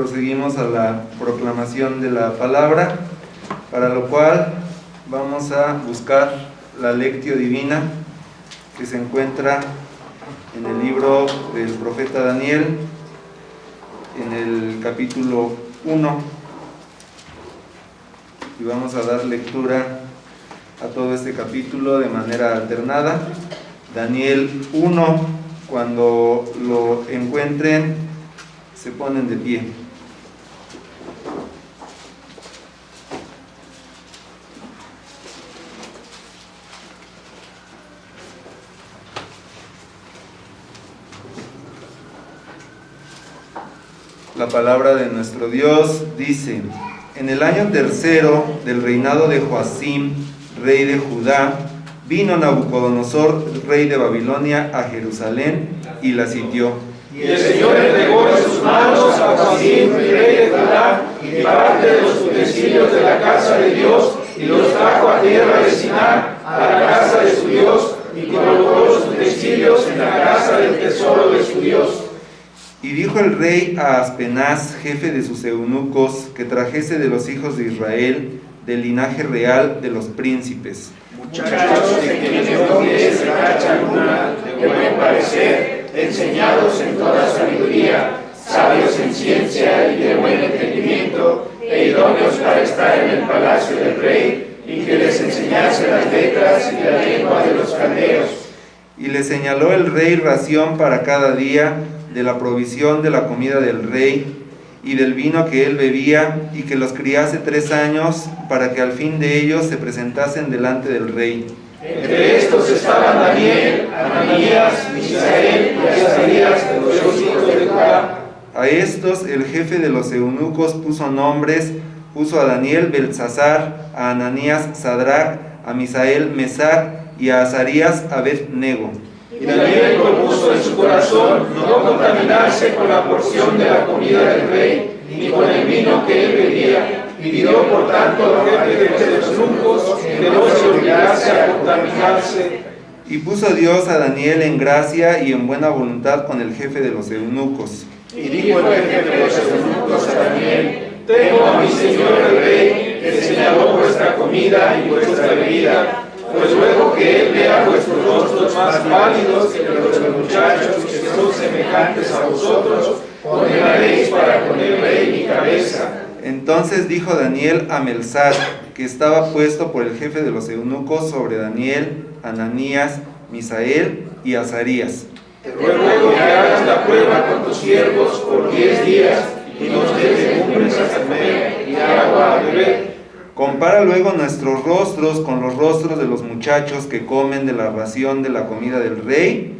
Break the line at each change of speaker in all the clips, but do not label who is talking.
proseguimos a la proclamación de la palabra, para lo cual vamos a buscar la lectio divina que se encuentra en el libro del profeta Daniel, en el capítulo 1, y vamos a dar lectura a todo este capítulo de manera alternada. Daniel 1, cuando lo encuentren, se ponen de pie. La palabra de nuestro Dios dice: en el año tercero del reinado de Joacim, rey de Judá, vino Nabucodonosor, rey de Babilonia, a Jerusalén y la sitió.
Y el Señor entregó en sus manos a Joacim, rey de Judá, y parte de los utensilios de la casa de Dios, y los trajo a tierra de Sinar, a la casa de su Dios, y colocó los utensilios en la casa del tesoro de su Dios.
Y dijo el rey a Aspenaz, jefe de sus eunucos, que trajese de los hijos de Israel, del linaje real de los príncipes,
Muchachos de quienes no es tacha alguna, de buen parecer, enseñados en toda sabiduría, sabios en ciencia y de buen entendimiento, e idóneos para estar en el palacio del rey, y que les enseñase las letras y la lengua de los caldeos.
Y le señaló el rey ración para cada día de la provisión de la comida del rey y del vino que él bebía, y que los criase 3 años, para que al fin de ellos se presentasen delante del rey.
Entre estos estaban Daniel, Ananías, Misael y Azarías, de los hijos de Judá.
A estos el jefe de los eunucos puso nombres, puso a Daniel Beltsasar, a Ananías Sadrach, a Misael Mesac y a Azarías Abed-nego.
Y Daniel propuso en su corazón no contaminarse con la porción de la comida del rey, ni con el vino que él bebía. Pidió por tanto al jefe de los eunucos que no se obligase a contaminarse.
Y puso Dios a Daniel en gracia y en buena voluntad con el jefe de los eunucos.
Y dijo el jefe de los eunucos a Daniel: temo a mi señor el rey, que señaló vuestra comida y vuestra bebida, pues luego que él vea vuestros rostros más pálidos que los de los muchachos que son semejantes a vosotros, condenaréis para con el rey mi cabeza.
Entonces dijo Daniel a Melsac, que estaba puesto por el jefe de los eunucos sobre Daniel, Ananías, Misael y Azarías:
Te ruego que hagas la prueba con tus siervos por 10 días, y nos des legumbres a comer y agua a beber.
compara luego nuestros rostros con los rostros de los muchachos que comen de la ración de la comida del rey,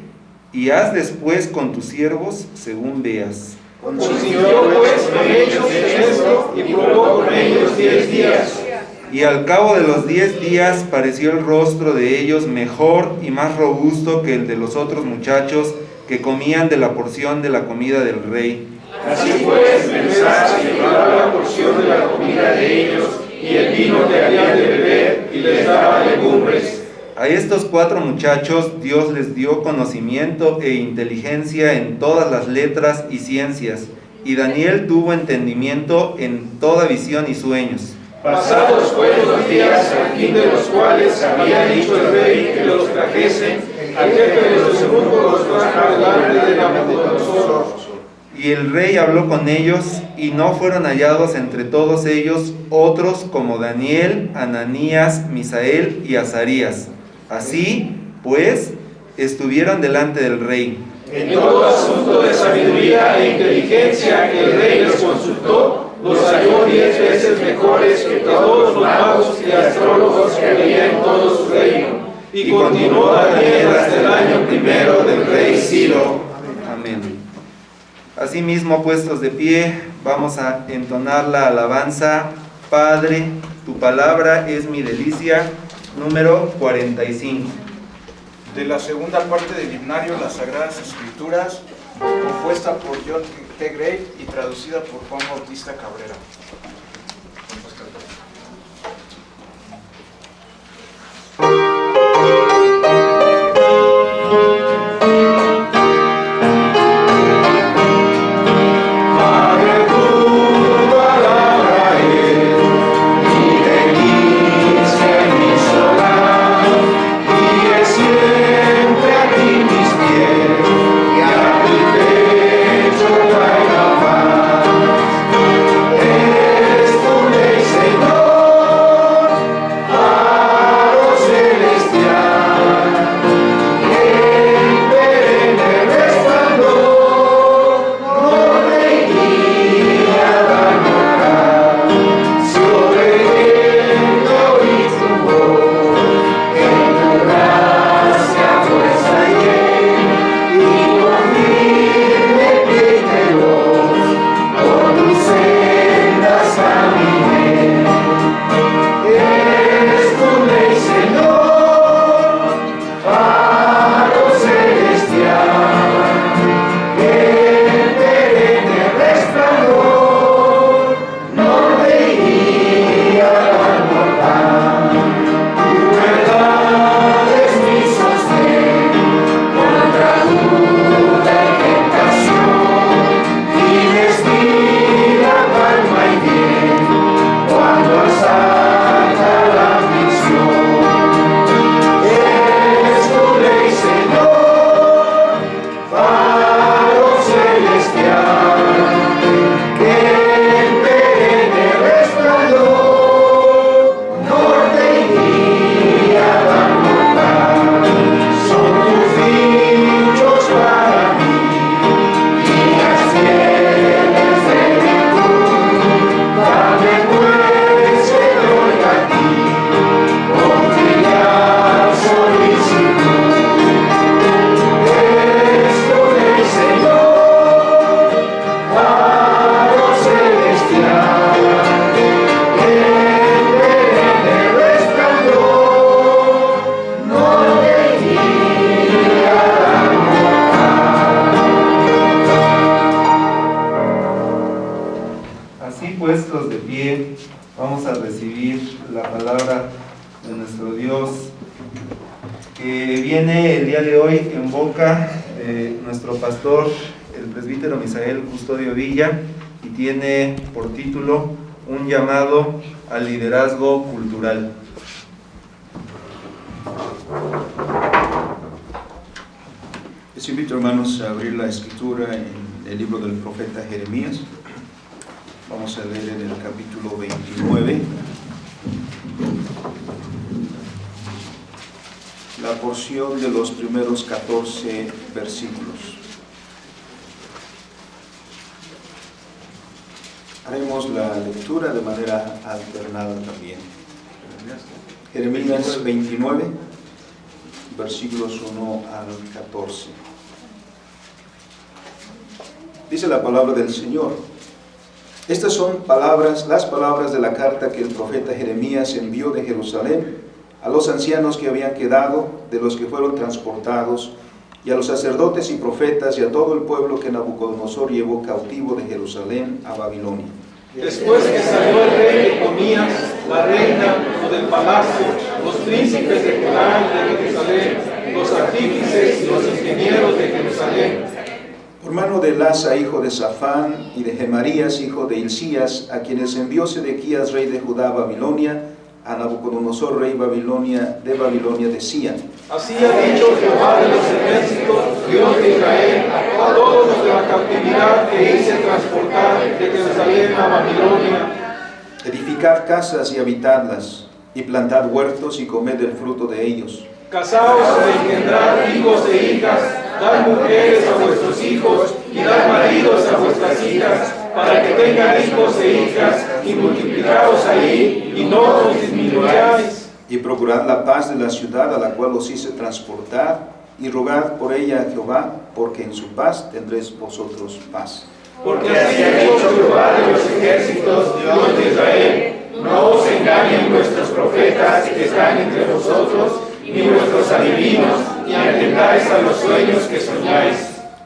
y haz después con tus siervos según veas.
Consintió pues con ellos en esto, y probó con ellos 10 días.
Y al cabo de los 10 días pareció el rostro de ellos mejor y más robusto que el de los otros muchachos que comían de la porción de la comida del rey.
Así pues, Melsac se llevaba la porción de la comida de ellos, y el vino que habían de beber, y les daba legumbres.
A estos 4 muchachos Dios les dio conocimiento e inteligencia en todas las letras y ciencias, y Daniel tuvo entendimiento en toda visión y sueños.
Pasados fueron los días, al fin de los cuales había dicho el rey que los trajesen, al jefe de los eunucos los trajo delante de Nabucodonosor.
Y el rey habló con ellos, y no fueron hallados entre todos ellos otros como Daniel, Ananías, Misael y Azarías. Así, pues, estuvieron delante del rey.
En todo asunto de sabiduría e inteligencia que el rey les consultó, los halló 10 veces mejores que todos los magos y astrólogos que había en todo su reino. Y continuó Daniel hasta el año primero del rey Ciro.
Amén. Asimismo, puestos de pie, vamos a entonar la alabanza: Padre, tu palabra es mi delicia, número 45.
De la segunda parte del himnario Las Sagradas Escrituras, compuesta por John T. Gray y traducida por Juan Bautista Cabrera.
Padre, tú
Así puestos de pie, vamos a recibir la palabra de nuestro Dios, que viene el día de hoy en boca de nuestro pastor, el presbítero Misael Custodio Villa, y tiene por título un llamado al liderazgo cultural.
Les invito, hermanos, a abrir la escritura en el libro del profeta Jeremías. Vamos a leer en el capítulo 29, la porción de los primeros 14 versículos. Haremos la lectura de manera alternada también. Jeremías 29, versículos 1 al 14. Dice la palabra del Señor: estas son las palabras de la carta que el profeta Jeremías envió de Jerusalén a los ancianos que habían quedado, de los que fueron transportados, y a los sacerdotes y profetas, y a todo el pueblo que Nabucodonosor llevó cautivo de Jerusalén a Babilonia.
Después que salió el rey Econías, la reina del palacio, los príncipes de Judá y de Jerusalén, los artífices y los ingenieros de Jerusalén,
por mano de Elasa, hijo de Safán, y de Gemarías, hijo de Hilcías, a quienes envió Sedequías, rey de Judá, a Babilonia, a Nabucodonosor, rey de Babilonia, decían:
así ha dicho Jehová de los ejércitos, Dios de Israel, a todos los de la cautividad que hice transportar de Jerusalén a Babilonia:
edificad casas y habitadlas, y plantad huertos y comed el fruto de ellos.
Casaos e engendrad hijos e hijas, dad mujeres a vuestros hijos y dad maridos a vuestras hijas, para que tengan hijos e hijas, y multiplicaos ahí, y no os disminuyáis.
Y procurad la paz de la ciudad a la cual os hice transportar, y rogad por ella a Jehová, porque en su paz tendréis vosotros paz.
Porque así ha dicho Jehová de los ejércitos, Dios de Israel: no os engañen vuestros profetas que están entre vosotros, ni vuestros adivinos, ni atendáis a los sueños que soñáis.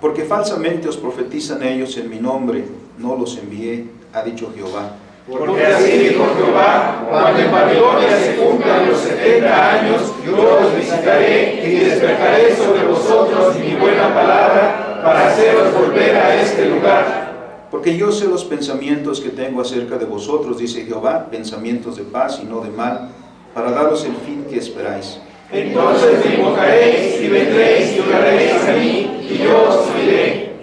Porque falsamente os profetizan ellos en mi nombre, no los envié, ha dicho Jehová.
Porque así dijo Jehová: cuando en Babilonia se cumplan los 70 años, yo os visitaré y despertaré sobre vosotros mi buena palabra, para haceros volver a este lugar.
Porque yo sé los pensamientos que tengo acerca de vosotros, dice Jehová, pensamientos de paz y no de mal, para daros el fin que esperáis.
Entonces me invocaréis y vendréis y oraréis a mí, y yo os oiré.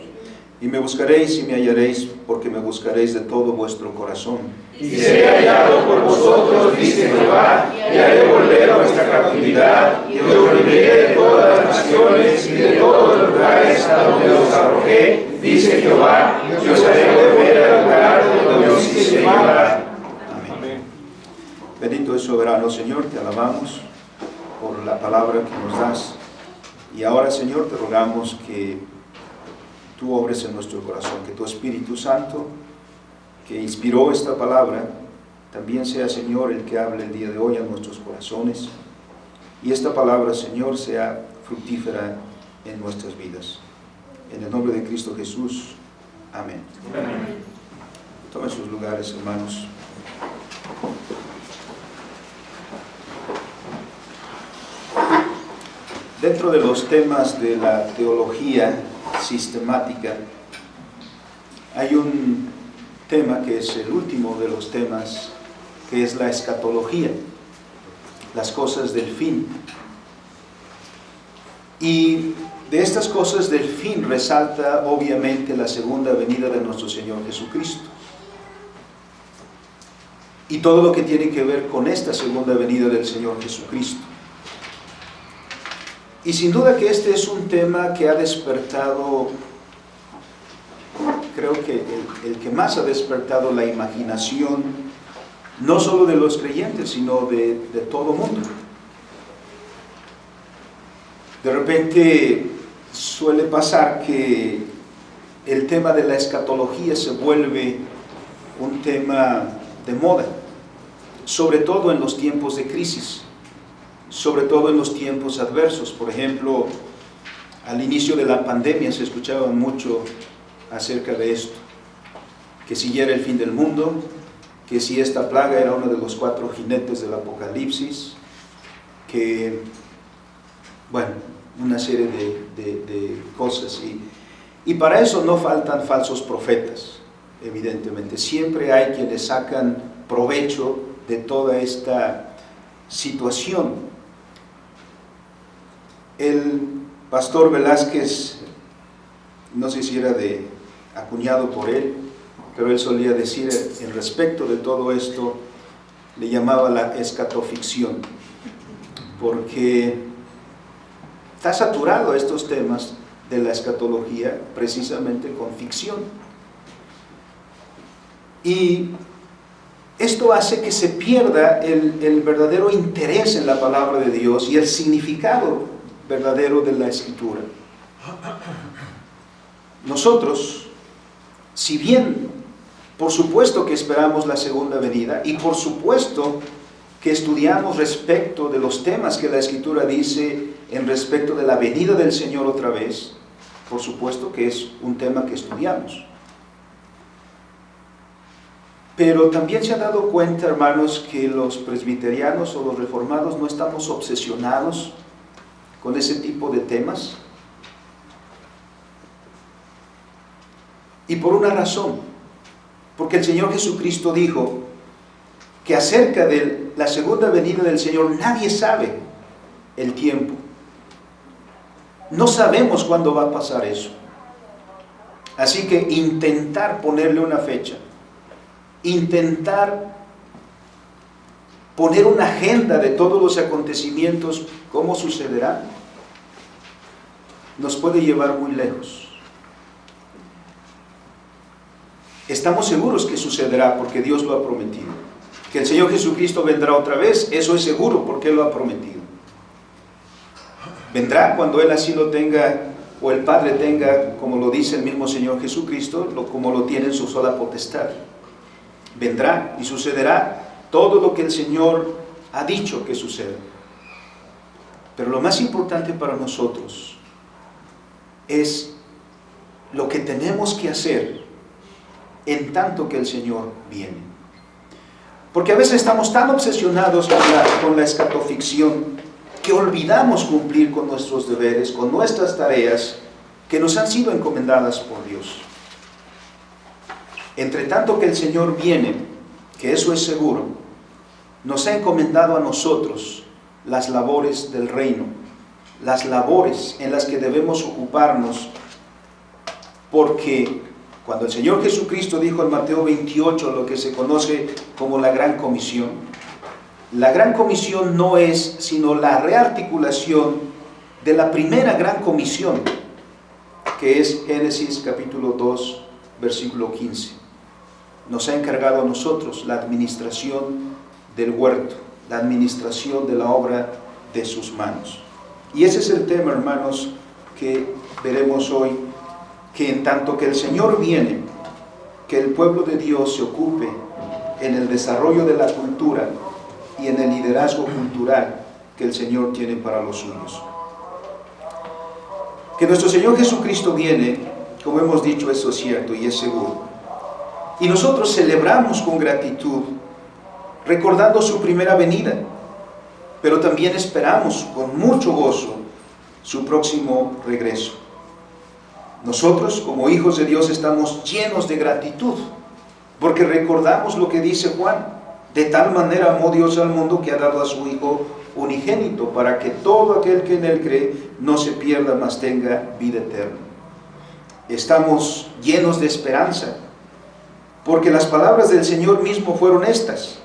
Y me buscaréis y me hallaréis, porque me buscaréis de todo vuestro corazón.
Y seré hallado por vosotros, dice Jehová, y haré volver a vuestra cautividad, y os reuniré de todas las naciones y de todos los lugares a donde os arrojé, dice Jehová, y os haré volver al lugar de donde os hice llevar.
Amén. Bendito y soberano Señor, te alabamos por la palabra que nos das. Y ahora, Señor, te rogamos que tú obres en nuestro corazón, que tu Espíritu Santo, que inspiró esta palabra, también sea, Señor, el que hable el día de hoy a nuestros corazones, y esta palabra, Señor, sea fructífera en nuestras vidas. En el nombre de Cristo Jesús. Amén. Amén. Tomen sus lugares, hermanos. Dentro de los temas de la teología sistemática, hay un tema que es el último de los temas, que es la escatología, las cosas del fin. Y de estas cosas del fin resalta obviamente la segunda venida de nuestro Señor Jesucristo. Y todo lo que tiene que ver con esta segunda venida del Señor Jesucristo. Y sin duda que este es un tema que ha despertado, creo que el que más ha despertado la imaginación, no solo de los creyentes, sino de todo mundo. De repente suele pasar que el tema de la escatología se vuelve un tema de moda, sobre todo en los tiempos de crisis. Sobre todo en los tiempos adversos. Por ejemplo, al inicio de la pandemia se escuchaba mucho acerca de esto. que si ya era el fin del mundo, que si esta plaga era uno de los 4 jinetes del Apocalipsis, que, bueno, una serie de cosas. Y para eso no faltan falsos profetas, evidentemente. Siempre hay quienes sacan provecho de toda esta situación. El pastor Velázquez, no sé si era acuñado por él, pero él solía decir en respecto de todo esto, le llamaba la escatoficción, porque está saturado estos temas de la escatología precisamente con ficción. Y esto hace que se pierda el verdadero interés en la palabra de Dios y el significado verdadero de la Escritura. Nosotros, si bien por supuesto que esperamos la segunda venida y por supuesto que estudiamos respecto de los temas que la Escritura dice en respecto de la venida del Señor otra vez, por supuesto que es un tema que estudiamos. Pero también se han dado cuenta, hermanos, que los presbiterianos o los reformados no estamos obsesionados con ese tipo de temas. Y por una razón, porque el Señor Jesucristo dijo que acerca de la segunda venida del Señor nadie sabe el tiempo. No sabemos cuándo va a pasar eso. Así que intentar ponerle una fecha, intentar poner una agenda de todos los acontecimientos, cómo sucederá, nos puede llevar muy lejos. Estamos seguros que sucederá porque Dios lo ha prometido. Que el Señor Jesucristo vendrá otra vez, eso es seguro porque Él lo ha prometido. Vendrá cuando Él así lo tenga, o el Padre tenga, como lo dice el mismo Señor Jesucristo, como lo tiene en su sola potestad. Vendrá y sucederá todo lo que el Señor ha dicho que suceda. Pero lo más importante para nosotros es lo que tenemos que hacer en tanto que el Señor viene. Porque a veces estamos tan obsesionados con la escatoficción que olvidamos cumplir con nuestros deberes, con nuestras tareas que nos han sido encomendadas por Dios. Entre tanto que el Señor viene, que eso es seguro, nos ha encomendado a nosotros las labores del reino, las labores en las que debemos ocuparnos, porque cuando el Señor Jesucristo dijo en Mateo 28 lo que se conoce como la Gran Comisión, la Gran Comisión no es sino la rearticulación de la primera Gran Comisión, que es Génesis capítulo 2, versículo 15. Nos ha encargado a nosotros la administración del huerto, la administración de la obra de sus manos. Y ese es el tema, hermanos, que veremos hoy, que en tanto que el Señor viene, que el pueblo de Dios se ocupe en el desarrollo de la cultura y en el liderazgo cultural que el Señor tiene para los suyos. Que nuestro Señor Jesucristo viene, como hemos dicho, eso es cierto y es seguro. Y nosotros celebramos con gratitud, recordando su primera venida, pero también esperamos con mucho gozo su próximo regreso. Nosotros, como hijos de Dios, estamos llenos de gratitud, porque recordamos lo que dice Juan: de tal manera amó Dios al mundo que ha dado a su Hijo unigénito, para que todo aquel que en Él cree no se pierda, mas tenga vida eterna. Estamos llenos de esperanza, porque las palabras del Señor mismo fueron estas: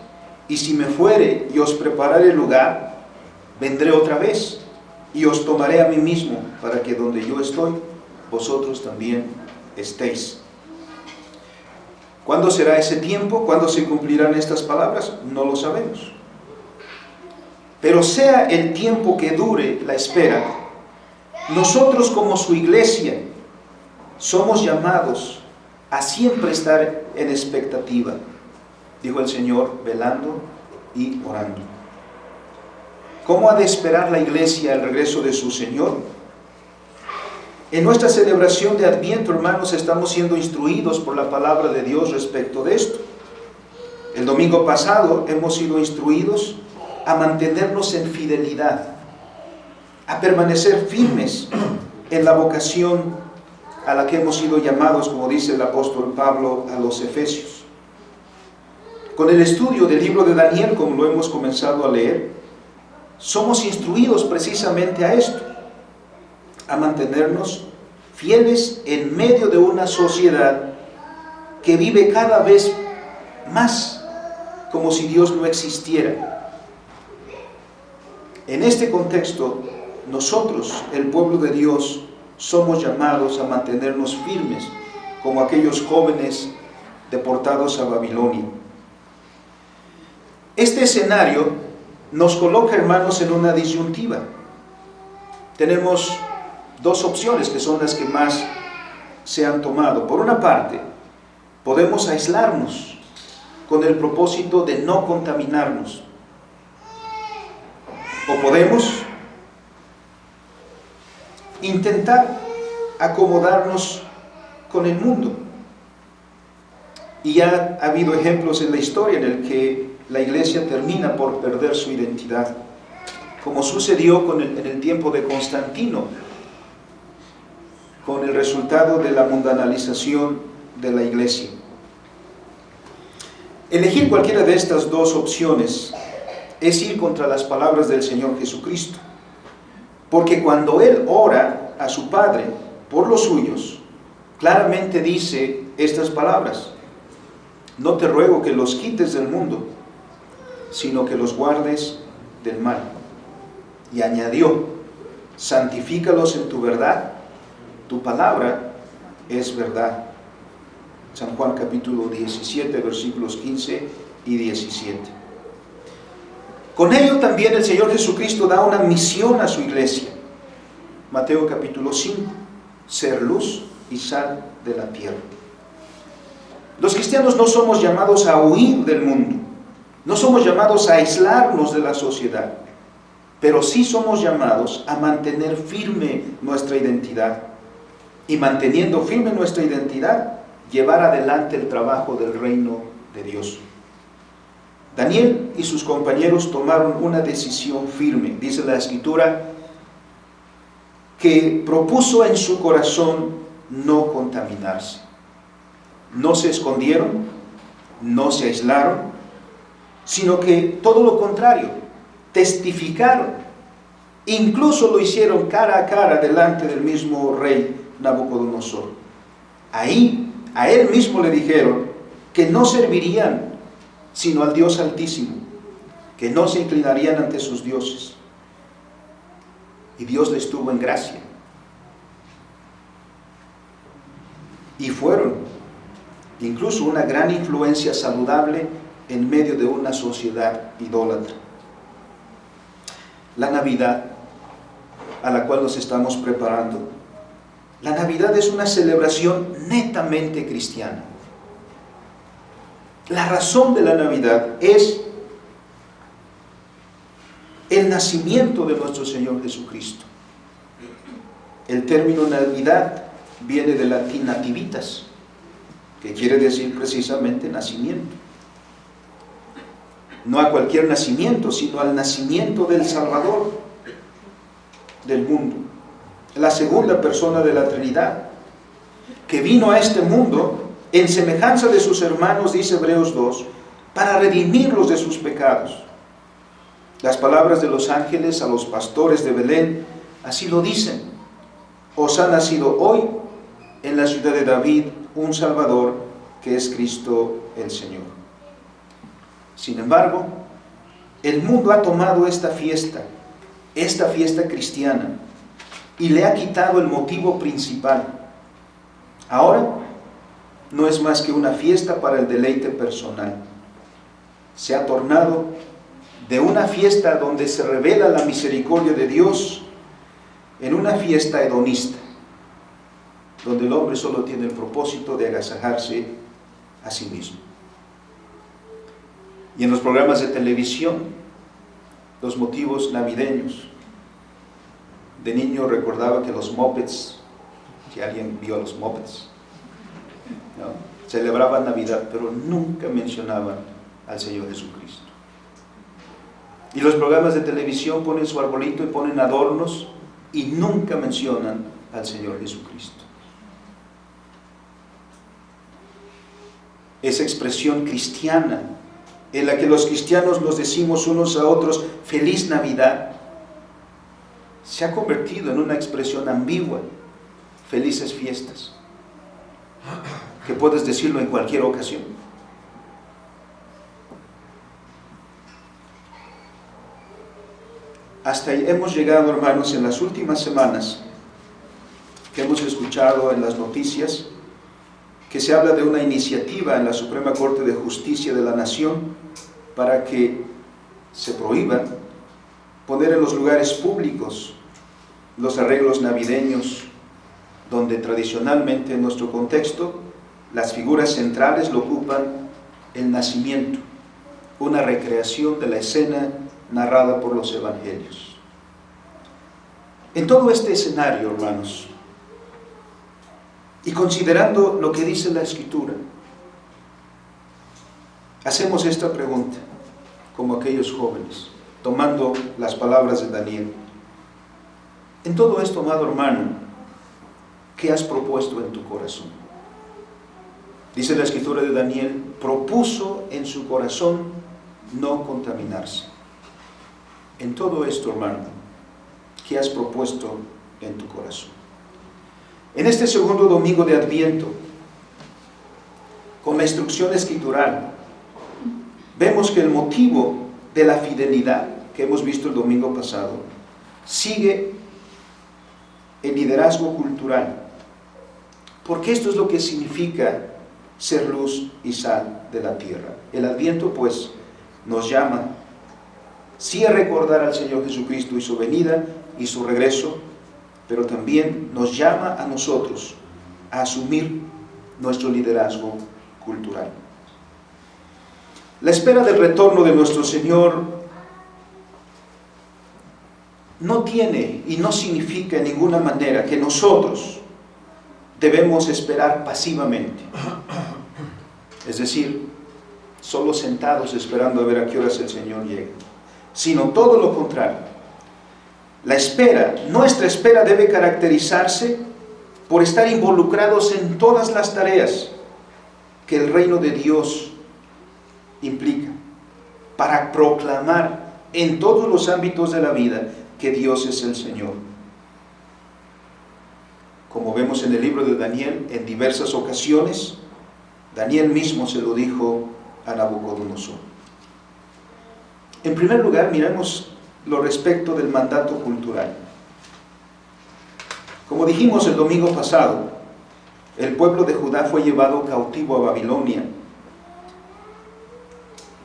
y si me fuere y os prepararé lugar, vendré otra vez, y os tomaré a mí mismo, para que donde yo estoy, vosotros también estéis. ¿Cuándo será ese tiempo? ¿Cuándo se cumplirán estas palabras? No lo sabemos. Pero sea el tiempo que dure la espera, nosotros como su iglesia somos llamados a siempre estar en expectativa, dijo el Señor, velando y orando. ¿Cómo ha de esperar la iglesia el regreso de su Señor? En nuestra celebración de Adviento, hermanos, estamos siendo instruidos por la palabra de Dios respecto de esto. El domingo pasado hemos sido instruidos a mantenernos en fidelidad, a permanecer firmes en la vocación a la que hemos sido llamados, como dice el apóstol Pablo a los Efesios. Con el estudio del libro de Daniel, como lo hemos comenzado a leer, somos instruidos precisamente a esto, a mantenernos fieles en medio de una sociedad que vive cada vez más como si Dios no existiera. En este contexto, nosotros, el pueblo de Dios, somos llamados a mantenernos firmes como aquellos jóvenes deportados a Babilonia. Este escenario nos coloca, hermanos, en una disyuntiva. Tenemos dos opciones que son las que más se han tomado. Por una parte, podemos aislarnos con el propósito de no contaminarnos. O podemos intentar acomodarnos con el mundo. Y ya ha habido ejemplos en la historia en el que la iglesia termina por perder su identidad, como sucedió en el tiempo de Constantino, con el resultado de la mundanalización de la iglesia. Elegir cualquiera de estas dos opciones es ir contra las palabras del Señor Jesucristo, porque cuando Él ora a su Padre por los suyos, claramente dice estas palabras: no te ruego que los quites del mundo, sino que los guardes del mal. Y añadió: santifícalos en tu verdad, tu palabra es verdad. San Juan capítulo 17, versículos 15 y 17. Con ello también el Señor Jesucristo da una misión a su iglesia. Mateo capítulo 5, ser luz y sal de la tierra. Los cristianos no somos llamados a huir del mundo, no somos llamados a aislarnos de la sociedad, pero sí somos llamados a mantener firme nuestra identidad, y manteniendo firme nuestra identidad, llevar adelante el trabajo del reino de Dios. Daniel y sus compañeros tomaron una decisión firme, dice la Escritura, que propuso en su corazón no contaminarse. No se escondieron, no se aislaron, sino que todo lo contrario, testificaron. Incluso lo hicieron cara a cara delante del mismo rey Nabucodonosor. Ahí a él mismo le dijeron que no servirían sino al Dios Altísimo, que no se inclinarían ante sus dioses. Y Dios les tuvo en gracia. Y fueron incluso una gran influencia saludable en medio de una sociedad idólatra. La Navidad, a la cual nos estamos preparando, la Navidad es una celebración netamente cristiana. La razón de la Navidad es el nacimiento de nuestro Señor Jesucristo. El término Navidad viene del latín nativitas, que quiere decir precisamente nacimiento. No a cualquier nacimiento, sino al nacimiento del Salvador del mundo, la segunda persona de la Trinidad, que vino a este mundo en semejanza de sus hermanos, dice Hebreos 2, para redimirlos de sus pecados. Las palabras de los ángeles a los pastores de Belén así lo dicen: os ha nacido hoy en la ciudad de David un Salvador, que es Cristo el Señor. Sin embargo, el mundo ha tomado esta fiesta cristiana, y le ha quitado el motivo principal. Ahora no es más que una fiesta para el deleite personal. Se ha tornado de una fiesta donde se revela la misericordia de Dios en una fiesta hedonista, donde el hombre solo tiene el propósito de agasajarse a sí mismo. Y en los programas de televisión, los motivos navideños. De niño recordaba que los mopeds Si alguien vio los mopeds, ¿no? Celebraban Navidad, pero nunca mencionaban al Señor Jesucristo. Y los programas de televisión ponen su arbolito y ponen adornos y nunca mencionan al Señor Jesucristo. Esa expresión cristiana en la que los cristianos nos decimos unos a otros feliz Navidad se ha convertido en una expresión ambigua, felices fiestas, que puedes decirlo en cualquier ocasión. Hasta ahí hemos llegado, hermanos, en las últimas semanas que hemos escuchado en las noticias que se habla de una iniciativa en la Suprema Corte de Justicia de la Nación para que se prohíba poner en los lugares públicos los arreglos navideños, donde tradicionalmente en nuestro contexto las figuras centrales lo ocupan el nacimiento, una recreación de la escena narrada por los evangelios. En todo este escenario, hermanos, y considerando lo que dice la Escritura, hacemos esta pregunta, como aquellos jóvenes, tomando las palabras de Daniel. En todo esto, amado hermano, ¿qué has propuesto en tu corazón? Dice la Escritura de Daniel, propuso en su corazón no contaminarse. En todo esto, hermano, ¿qué has propuesto en tu corazón? En este segundo domingo de Adviento, con la instrucción escritural, vemos que el motivo de la fidelidad que hemos visto el domingo pasado sigue el liderazgo cultural, porque esto es lo que significa ser luz y sal de la tierra. El Adviento, pues, nos llama sí a recordar al Señor Jesucristo y su venida y su regreso, pero también nos llama a nosotros a asumir nuestro liderazgo cultural. La espera del retorno de nuestro Señor no tiene y no significa en ninguna manera que nosotros debemos esperar pasivamente, es decir, solo sentados esperando a ver a qué horas el Señor llega, sino todo lo contrario. La espera, nuestra espera debe caracterizarse por estar involucrados en todas las tareas que el reino de Dios implica, para proclamar en todos los ámbitos de la vida que Dios es el Señor. Como vemos en el libro de Daniel, en diversas ocasiones, Daniel mismo se lo dijo a Nabucodonosor. En primer lugar, miremos lo respecto del mandato cultural. Como dijimos el domingo pasado, el pueblo de Judá fue llevado cautivo a Babilonia.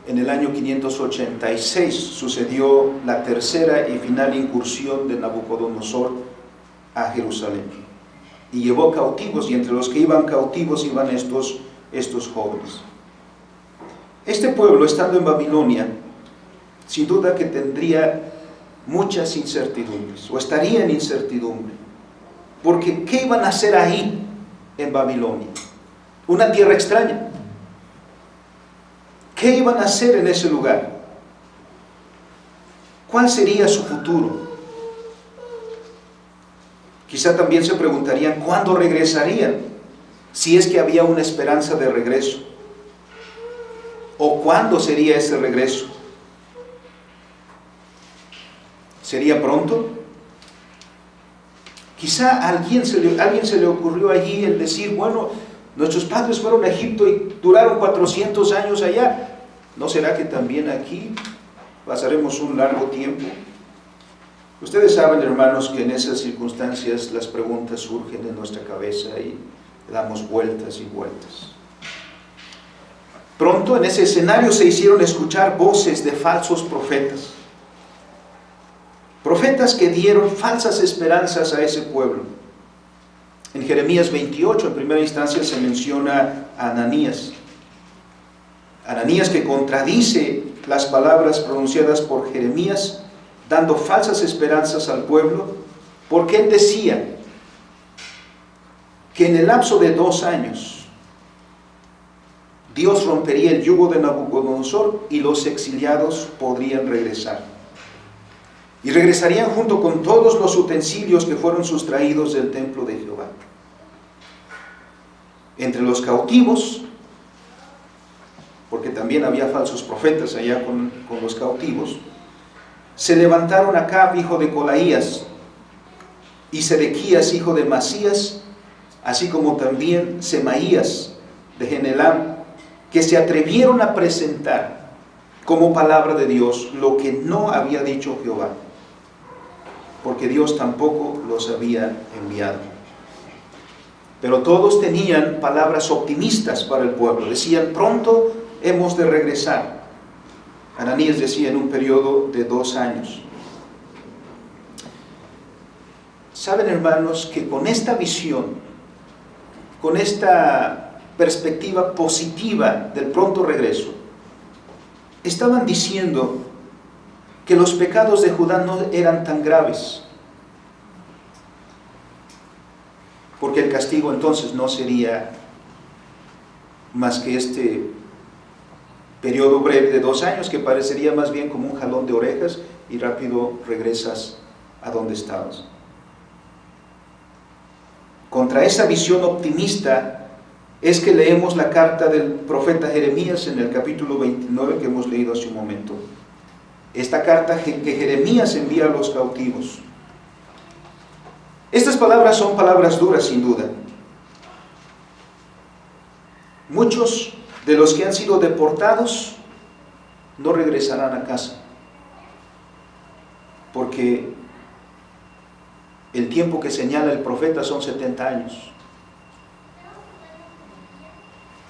En el año 586 sucedió la tercera y final incursión de Nabucodonosor a Jerusalén. Y llevó cautivos, y entre los que iban cautivos iban estos jóvenes. Este pueblo, estando en Babilonia, sin duda que tendría muchas incertidumbres, o estaría en incertidumbre, porque ¿qué iban a hacer ahí en Babilonia? Una tierra extraña. ¿Qué iban a hacer en ese lugar? ¿Cuál sería su futuro? Quizá también se preguntarían cuándo regresarían, si es que había una esperanza de regreso, o cuándo sería ese regreso. ¿Sería pronto? Quizá a alguien se le ocurrió allí el decir, bueno, nuestros padres fueron a Egipto y duraron 400 años allá. ¿No será que también aquí pasaremos un largo tiempo? Ustedes saben, hermanos, que en esas circunstancias las preguntas surgen en nuestra cabeza y damos vueltas y vueltas. Pronto en ese escenario se hicieron escuchar voces de falsos profetas. Profetas que dieron falsas esperanzas a ese pueblo. En Jeremías 28, en primera instancia, se menciona a Ananías. Ananías, que contradice las palabras pronunciadas por Jeremías, dando falsas esperanzas al pueblo, porque él decía que en el lapso de 2 años Dios rompería el yugo de Nabucodonosor y los exiliados podrían regresar. Y regresarían junto con todos los utensilios que fueron sustraídos del templo de Jehová. Entre los cautivos, porque también había falsos profetas allá con los cautivos, se levantaron Acab, hijo de Colaías, y Sedequías, hijo de Masías, así como también Semaías de Genelam, que se atrevieron a presentar como palabra de Dios lo que no había dicho Jehová, porque Dios tampoco los había enviado. Pero todos tenían palabras optimistas para el pueblo. Decían, pronto hemos de regresar. Ananías decía, en un periodo de 2 años. Saben, hermanos, que con esta visión, con esta perspectiva positiva del pronto regreso, estaban diciendo que los pecados de Judá no eran tan graves, porque el castigo entonces no sería más que este periodo breve de 2 años, que parecería más bien como un jalón de orejas y rápido regresas a donde estabas. Contra esa visión optimista es que leemos la carta del profeta Jeremías en el capítulo 29 que hemos leído hace un momento. Esta carta que Jeremías envía a los cautivos. Estas palabras son palabras duras, sin duda. Muchos de los que han sido deportados no regresarán a casa, porque el tiempo que señala el profeta son 70 años.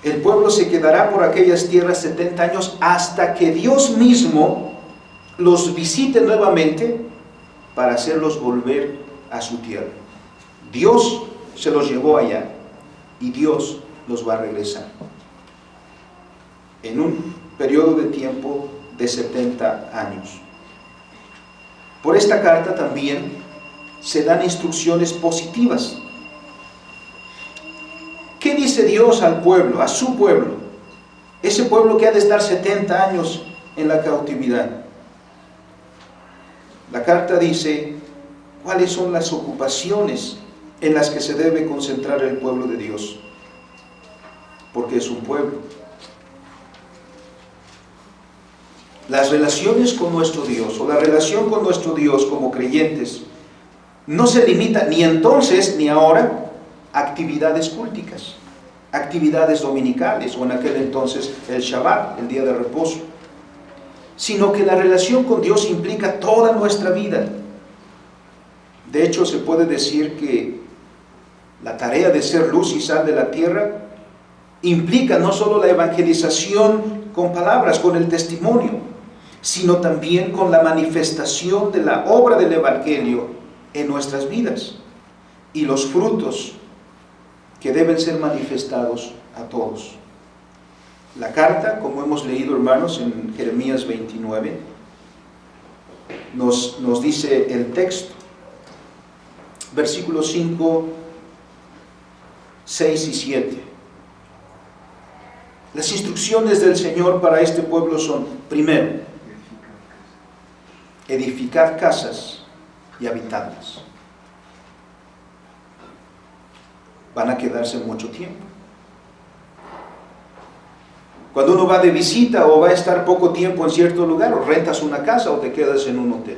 El pueblo se quedará por aquellas tierras 70 años hasta que Dios mismo los visite nuevamente para hacerlos volver a su tierra. Dios se los llevó allá y Dios los va a regresar en un periodo de tiempo de 70 años. Por esta carta también se dan instrucciones positivas. ¿Qué dice Dios al pueblo, a su pueblo? Ese pueblo que ha de estar 70 años en la cautividad. La carta dice cuáles son las ocupaciones en las que se debe concentrar el pueblo de Dios, porque es un pueblo. Las relaciones con nuestro Dios, o la relación con nuestro Dios como creyentes, no se limita ni entonces ni ahora a actividades culticas, actividades dominicales, o en aquel entonces el Shabbat, el día de reposo, sino que la relación con Dios implica toda nuestra vida. De hecho, se puede decir que la tarea de ser luz y sal de la tierra implica no solo la evangelización con palabras, con el testimonio, sino también con la manifestación de la obra del evangelio en nuestras vidas y los frutos que deben ser manifestados a todos. La carta, como hemos leído, hermanos, en Jeremías 29, nos dice el texto, versículos 5, 6 y 7. Las instrucciones del Señor para este pueblo son, primero, edificad casas y habitadlas. Van a quedarse mucho tiempo. Cuando uno va de visita o va a estar poco tiempo en cierto lugar, o rentas una casa o te quedas en un hotel.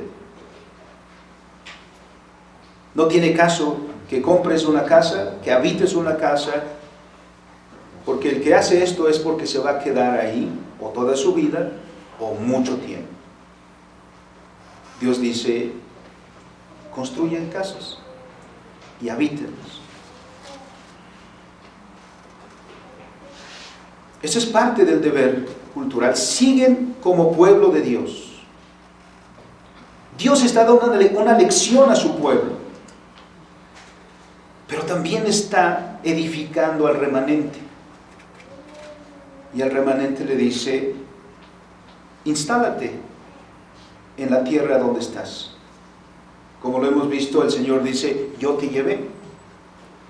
No tiene caso que compres una casa, que habites una casa, porque el que hace esto es porque se va a quedar ahí o toda su vida o mucho tiempo. Dios dice, construyan casas y habítenlas. Eso es parte del deber cultural. Siguen como pueblo de Dios. Dios está dando una lección a su pueblo, pero también está edificando al remanente. Y al remanente le dice, instálate en la tierra donde estás. Como lo hemos visto, el Señor dice, yo te llevé.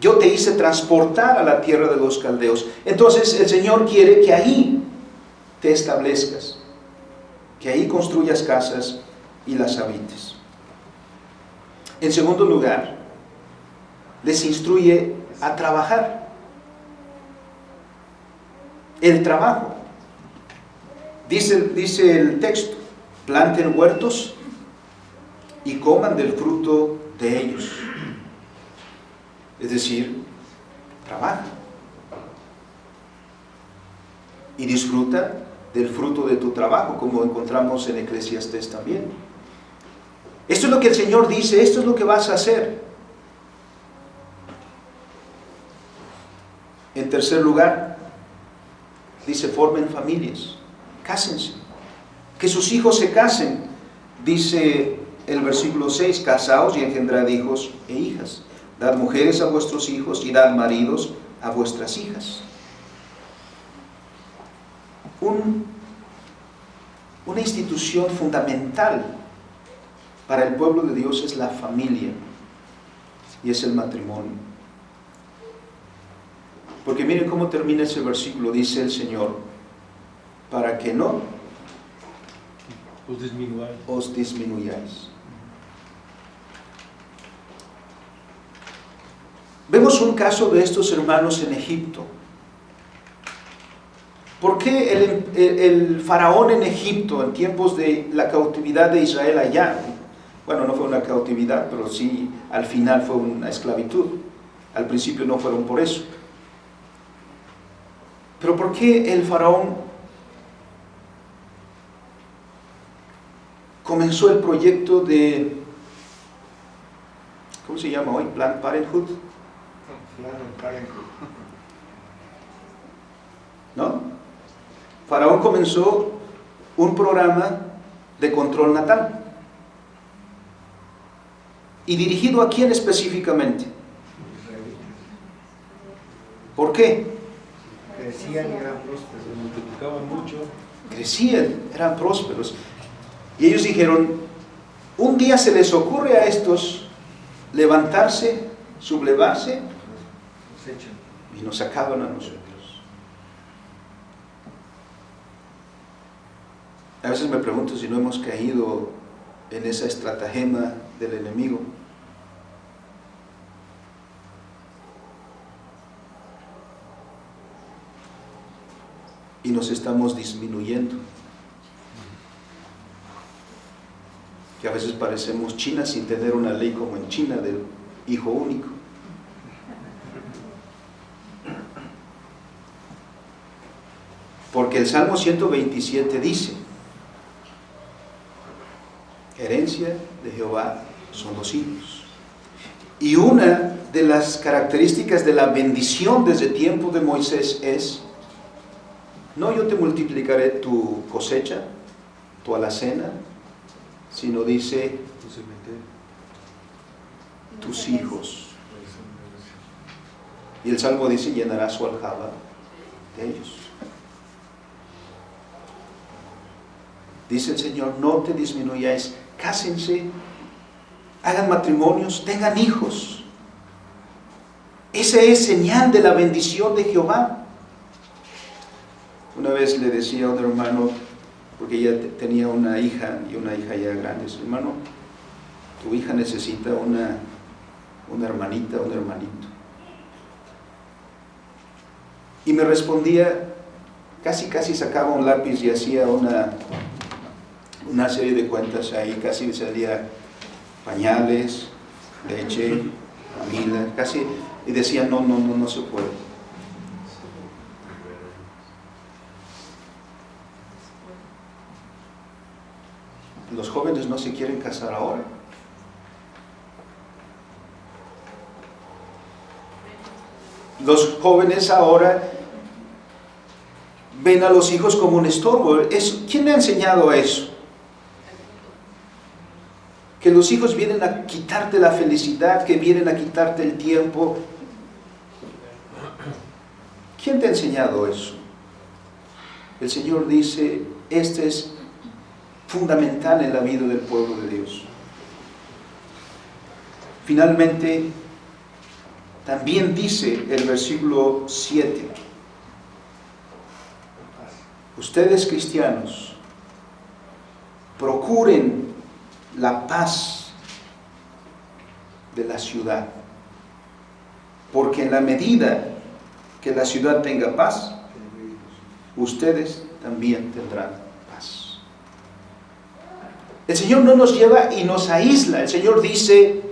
Yo te hice transportar a la tierra de los caldeos. Entonces el Señor quiere que ahí te establezcas, que ahí construyas casas y las habites. En segundo lugar, les instruye a trabajar. El trabajo. Dice el texto: planten huertos y coman del fruto de ellos. Es decir, trabaja y disfruta del fruto de tu trabajo, como encontramos en Eclesiastés también. Esto es lo que el Señor dice, esto es lo que vas a hacer. En tercer lugar, dice: formen familias, cásense, que sus hijos se casen. Dice el versículo 6: casaos y engendrad hijos e hijas. Dad mujeres a vuestros hijos y dad maridos a vuestras hijas. Una institución fundamental para el pueblo de Dios es la familia y es el matrimonio. Porque miren cómo termina ese versículo. Dice el Señor: para que no os disminuyáis. Vemos un caso de estos hermanos en Egipto. ¿Por qué el faraón en Egipto, en tiempos de la cautividad de Israel allá? Bueno, no fue una cautividad, pero sí al final fue una esclavitud. Al principio no fueron por eso. Pero ¿por qué el faraón comenzó el proyecto de, ¿cómo se llama hoy? Planned Parenthood. ¿No? Faraón comenzó un programa de control natal. ¿Y dirigido a quién específicamente? ¿Por qué?
Crecían y eran prósperos, multiplicaban mucho.
Crecían, eran prósperos. Y ellos dijeron: un día se les ocurre a estos levantarse, sublevarse, y nos acaban a nosotros. A veces me pregunto si no hemos caído en esa estratagema del enemigo. Y nos estamos disminuyendo. Que a veces parecemos China sin tener una ley como en China del hijo único. Porque el Salmo 127 dice: herencia de Jehová son los hijos. Y una de las características de la bendición desde tiempo de Moisés es: no yo te multiplicaré tu cosecha, tu alacena, sino dice tus hijos. Y el Salmo dice: llenará su aljaba de ellos. Dice el Señor: no te disminuyáis, cásense, hagan matrimonios, tengan hijos. Esa es señal de la bendición de Jehová. Una vez le decía a un hermano, porque ella tenía una hija y una hija ya grande: hermano, tu hija necesita una hermanita, un hermanito. Y me respondía, casi sacaba un lápiz y hacía una serie de cuentas ahí, casi salía pañales, leche, comida, casi, y decía: no se puede. Los jóvenes no se quieren casar ahora. Los jóvenes ahora ven a los hijos como un estorbo. ¿Quién le ha enseñado eso? Que los hijos vienen a quitarte la felicidad, que vienen a quitarte el tiempo. ¿Quién te ha enseñado eso? El Señor dice: este es fundamental en la vida del pueblo de Dios. Finalmente, También dice el versículo 7, ustedes cristianos, procuren la paz de la ciudad, porque en la medida que la ciudad tenga paz, ustedes también tendrán paz. El Señor no nos lleva y nos aísla. El Señor dice,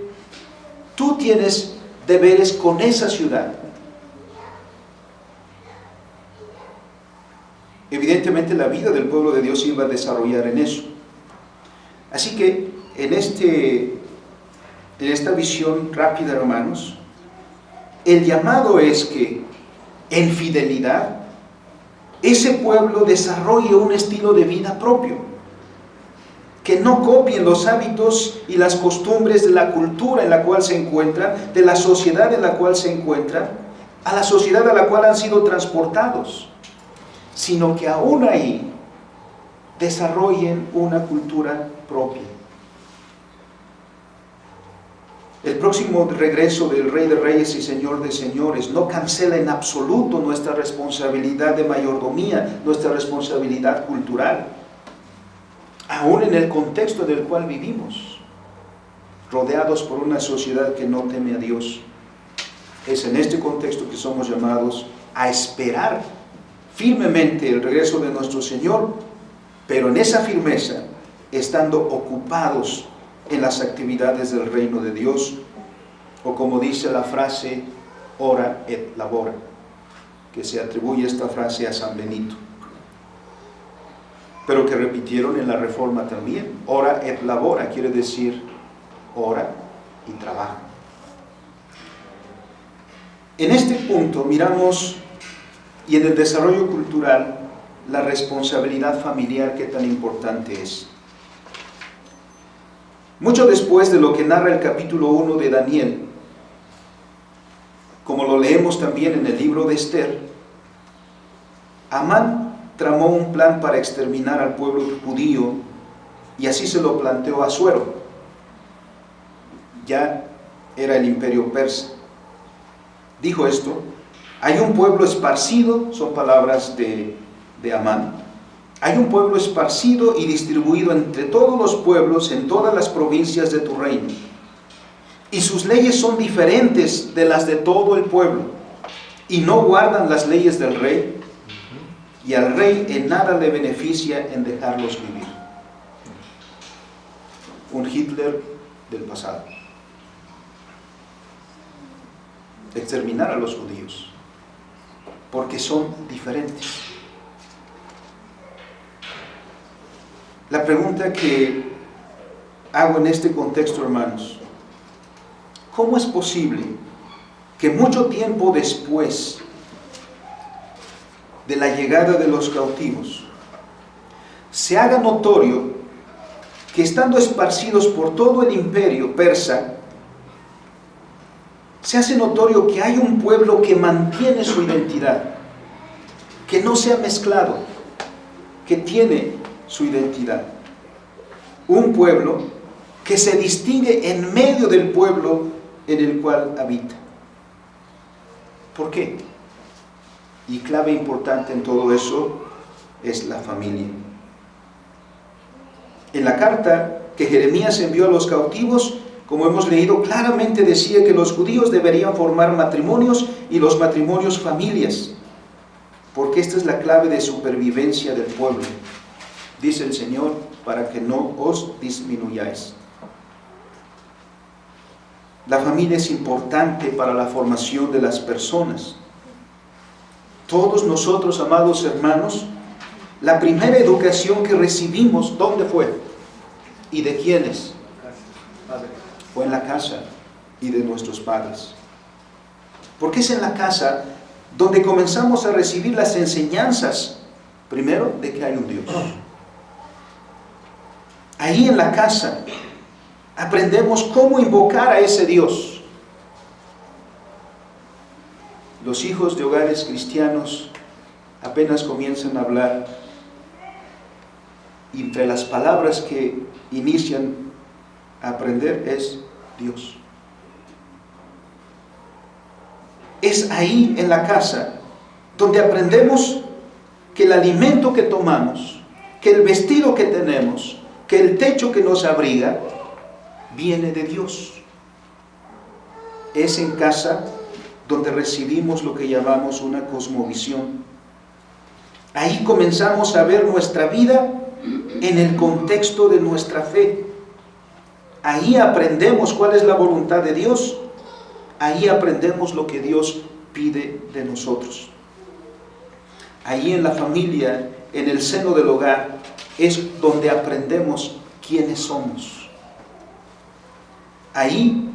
tú tienes deberes con esa ciudad. Evidentemente la vida del pueblo de Dios se iba a desarrollar en eso. Así que en esta visión rápida, hermanos, el llamado es que en fidelidad ese pueblo desarrolle un estilo de vida propio, que no copien los hábitos y las costumbres de la cultura en la cual se encuentran, de la sociedad en la cual se encuentran, a la sociedad a la cual han sido transportados, sino que aún ahí desarrollen una cultura propia. El próximo regreso del Rey de Reyes y Señor de Señores no cancela en absoluto nuestra responsabilidad de mayordomía, nuestra responsabilidad cultural, aún en el contexto en el cual vivimos, rodeados por una sociedad que no teme a Dios. Es en este contexto que somos llamados a esperar firmemente el regreso de nuestro Señor, pero en esa firmeza, estando ocupados en las actividades del reino de Dios, o como dice la frase, ora et labora, que se atribuye esta frase a San Benito, pero que repitieron en la Reforma también. Ora et labora quiere decir ora y trabaja. En este punto miramos, y en el desarrollo cultural, la responsabilidad familiar que tan importante es. Mucho después de lo que narra el capítulo 1 de Daniel, como lo leemos también en el libro de Esther, Amán tramó un plan para exterminar al pueblo judío, y así se lo planteó a Asuero. Ya era el imperio persa. Dijo esto: hay un pueblo esparcido, son palabras de Amán, hay un pueblo esparcido y distribuido entre todos los pueblos en todas las provincias de tu reino, y sus leyes son diferentes de las de todo el pueblo, y no guardan las leyes del rey, y al rey en nada le beneficia en dejarlos vivir. Un Hitler del pasado. Exterminar a los judíos, porque son diferentes. La pregunta que hago en este contexto, hermanos: ¿cómo es posible que mucho tiempo después de la llegada de los cautivos se haga notorio que, estando esparcidos por todo el imperio persa, se hace notorio que hay un pueblo que mantiene su identidad, que no se ha mezclado, que tiene su identidad? Un pueblo que se distingue en medio del pueblo en el cual habita. ¿Por qué? Y clave importante en todo eso es la familia. En la carta que Jeremías envió a los cautivos, como hemos leído, claramente decía que los judíos deberían formar matrimonios, y los matrimonios familias, porque esta es la clave de supervivencia del pueblo. Dice el Señor, para que no os disminuyáis. La familia es importante para la formación de las personas. Todos nosotros, amados hermanos, la primera educación que recibimos, ¿dónde fue? ¿Y de quiénes? Fue en la casa y de nuestros padres. Porque es en la casa donde comenzamos a recibir las enseñanzas, primero, de que hay un Dios. Ahí en la casa aprendemos cómo invocar a ese Dios. Los hijos de hogares cristianos apenas comienzan a hablar, y entre las palabras que inician a aprender es Dios. es ahí en la casa donde aprendemos que el alimento que tomamos, que el vestido que tenemos, que el techo que nos abriga, viene de Dios. Es en casa donde recibimos lo que llamamos una cosmovisión. Ahí comenzamos a ver nuestra vida en el contexto de nuestra fe. Ahí aprendemos cuál es la voluntad de Dios. Ahí aprendemos lo que Dios pide de nosotros. Ahí en la familia, en el seno del hogar, es donde aprendemos quiénes somos. Ahí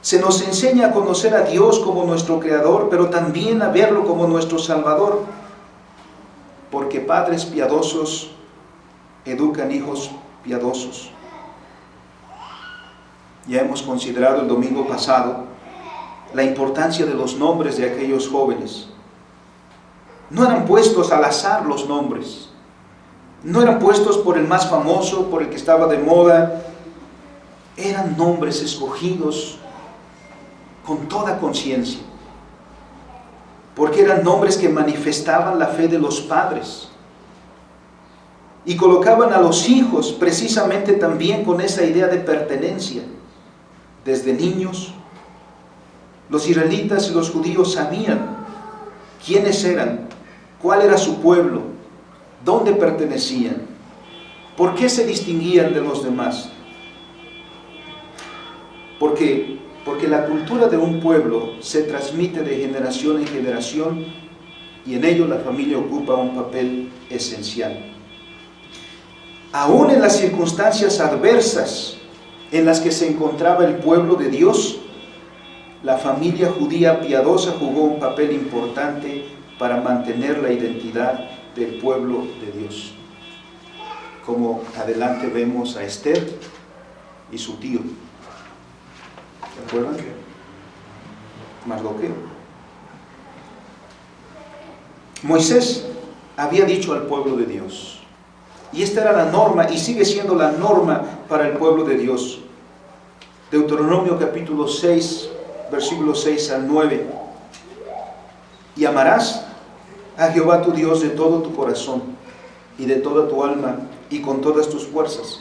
se nos enseña a conocer a Dios como nuestro Creador, pero también a verlo como nuestro Salvador. Porque padres piadosos educan hijos piadosos. Ya hemos considerado el domingo pasado la importancia de los nombres de aquellos jóvenes. No eran puestos al azar los nombres. No eran puestos por el más famoso, por el que estaba de moda. Eran nombres escogidos con toda conciencia. Porque eran nombres que manifestaban la fe de los padres. Y colocaban a los hijos precisamente también con esa idea de pertenencia. Desde niños, los israelitas y los judíos sabían quiénes eran, cuál era su pueblo, dónde pertenecían, por qué se distinguían de los demás. Porque la cultura de un pueblo se transmite de generación en generación y en ello la familia ocupa un papel esencial. Aún en las circunstancias adversas en las que se encontraba el pueblo de Dios, la familia judía piadosa jugó un papel importante para mantener la identidad del pueblo de Dios. Como adelante vemos a Esther y su tío. ¿Se acuerdan? Mardoqueo. Moisés había dicho al pueblo de Dios, y esta era la norma y sigue siendo la norma para el pueblo de Dios. Deuteronomio capítulo 6, versículos 6 al 9. Y amarás a Jehová tu Dios de todo tu corazón y de toda tu alma y con todas tus fuerzas.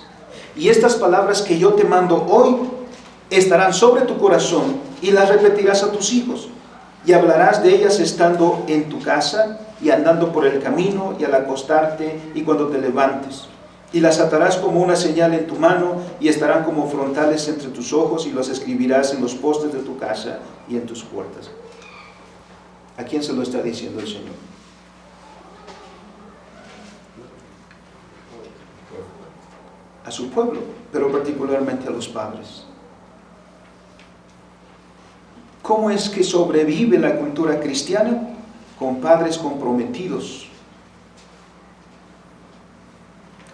Y estas palabras que yo te mando hoy estarán sobre tu corazón y las repetirás a tus hijos. Y hablarás de ellas estando en tu casa y andando por el camino y al acostarte y cuando te levantes. Y las atarás como una señal en tu mano y estarán como frontales entre tus ojos y las escribirás en los postes de tu casa y en tus puertas. ¿A quién se lo está diciendo el Señor? A su pueblo, pero particularmente a los padres. ¿Cómo es que sobrevive la cultura cristiana? Con padres comprometidos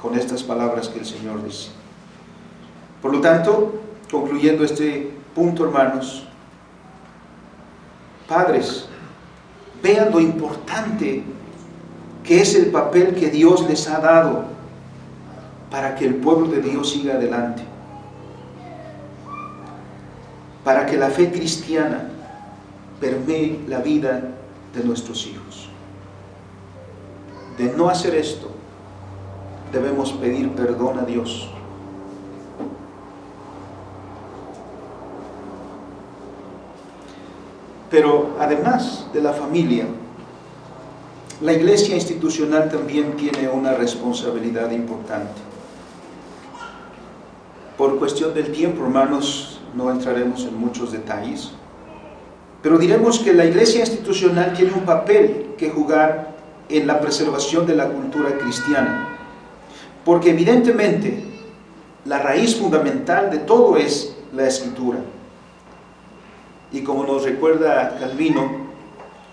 con estas palabras que el Señor dice. Por lo tanto, concluyendo este punto, hermanos, padres, vean lo importante que es el papel que Dios les ha dado para que el pueblo de Dios siga adelante, para que la fe cristiana permee la vida de nuestros hijos. De no hacer esto, debemos pedir perdón a Dios. Pero además de la familia, la iglesia institucional también tiene una responsabilidad importante. Por cuestión del tiempo, hermanos, no entraremos en muchos detalles, pero diremos que la iglesia institucional tiene un papel que jugar en la preservación de la cultura cristiana, porque evidentemente la raíz fundamental de todo es la Escritura. Y como nos recuerda Calvino,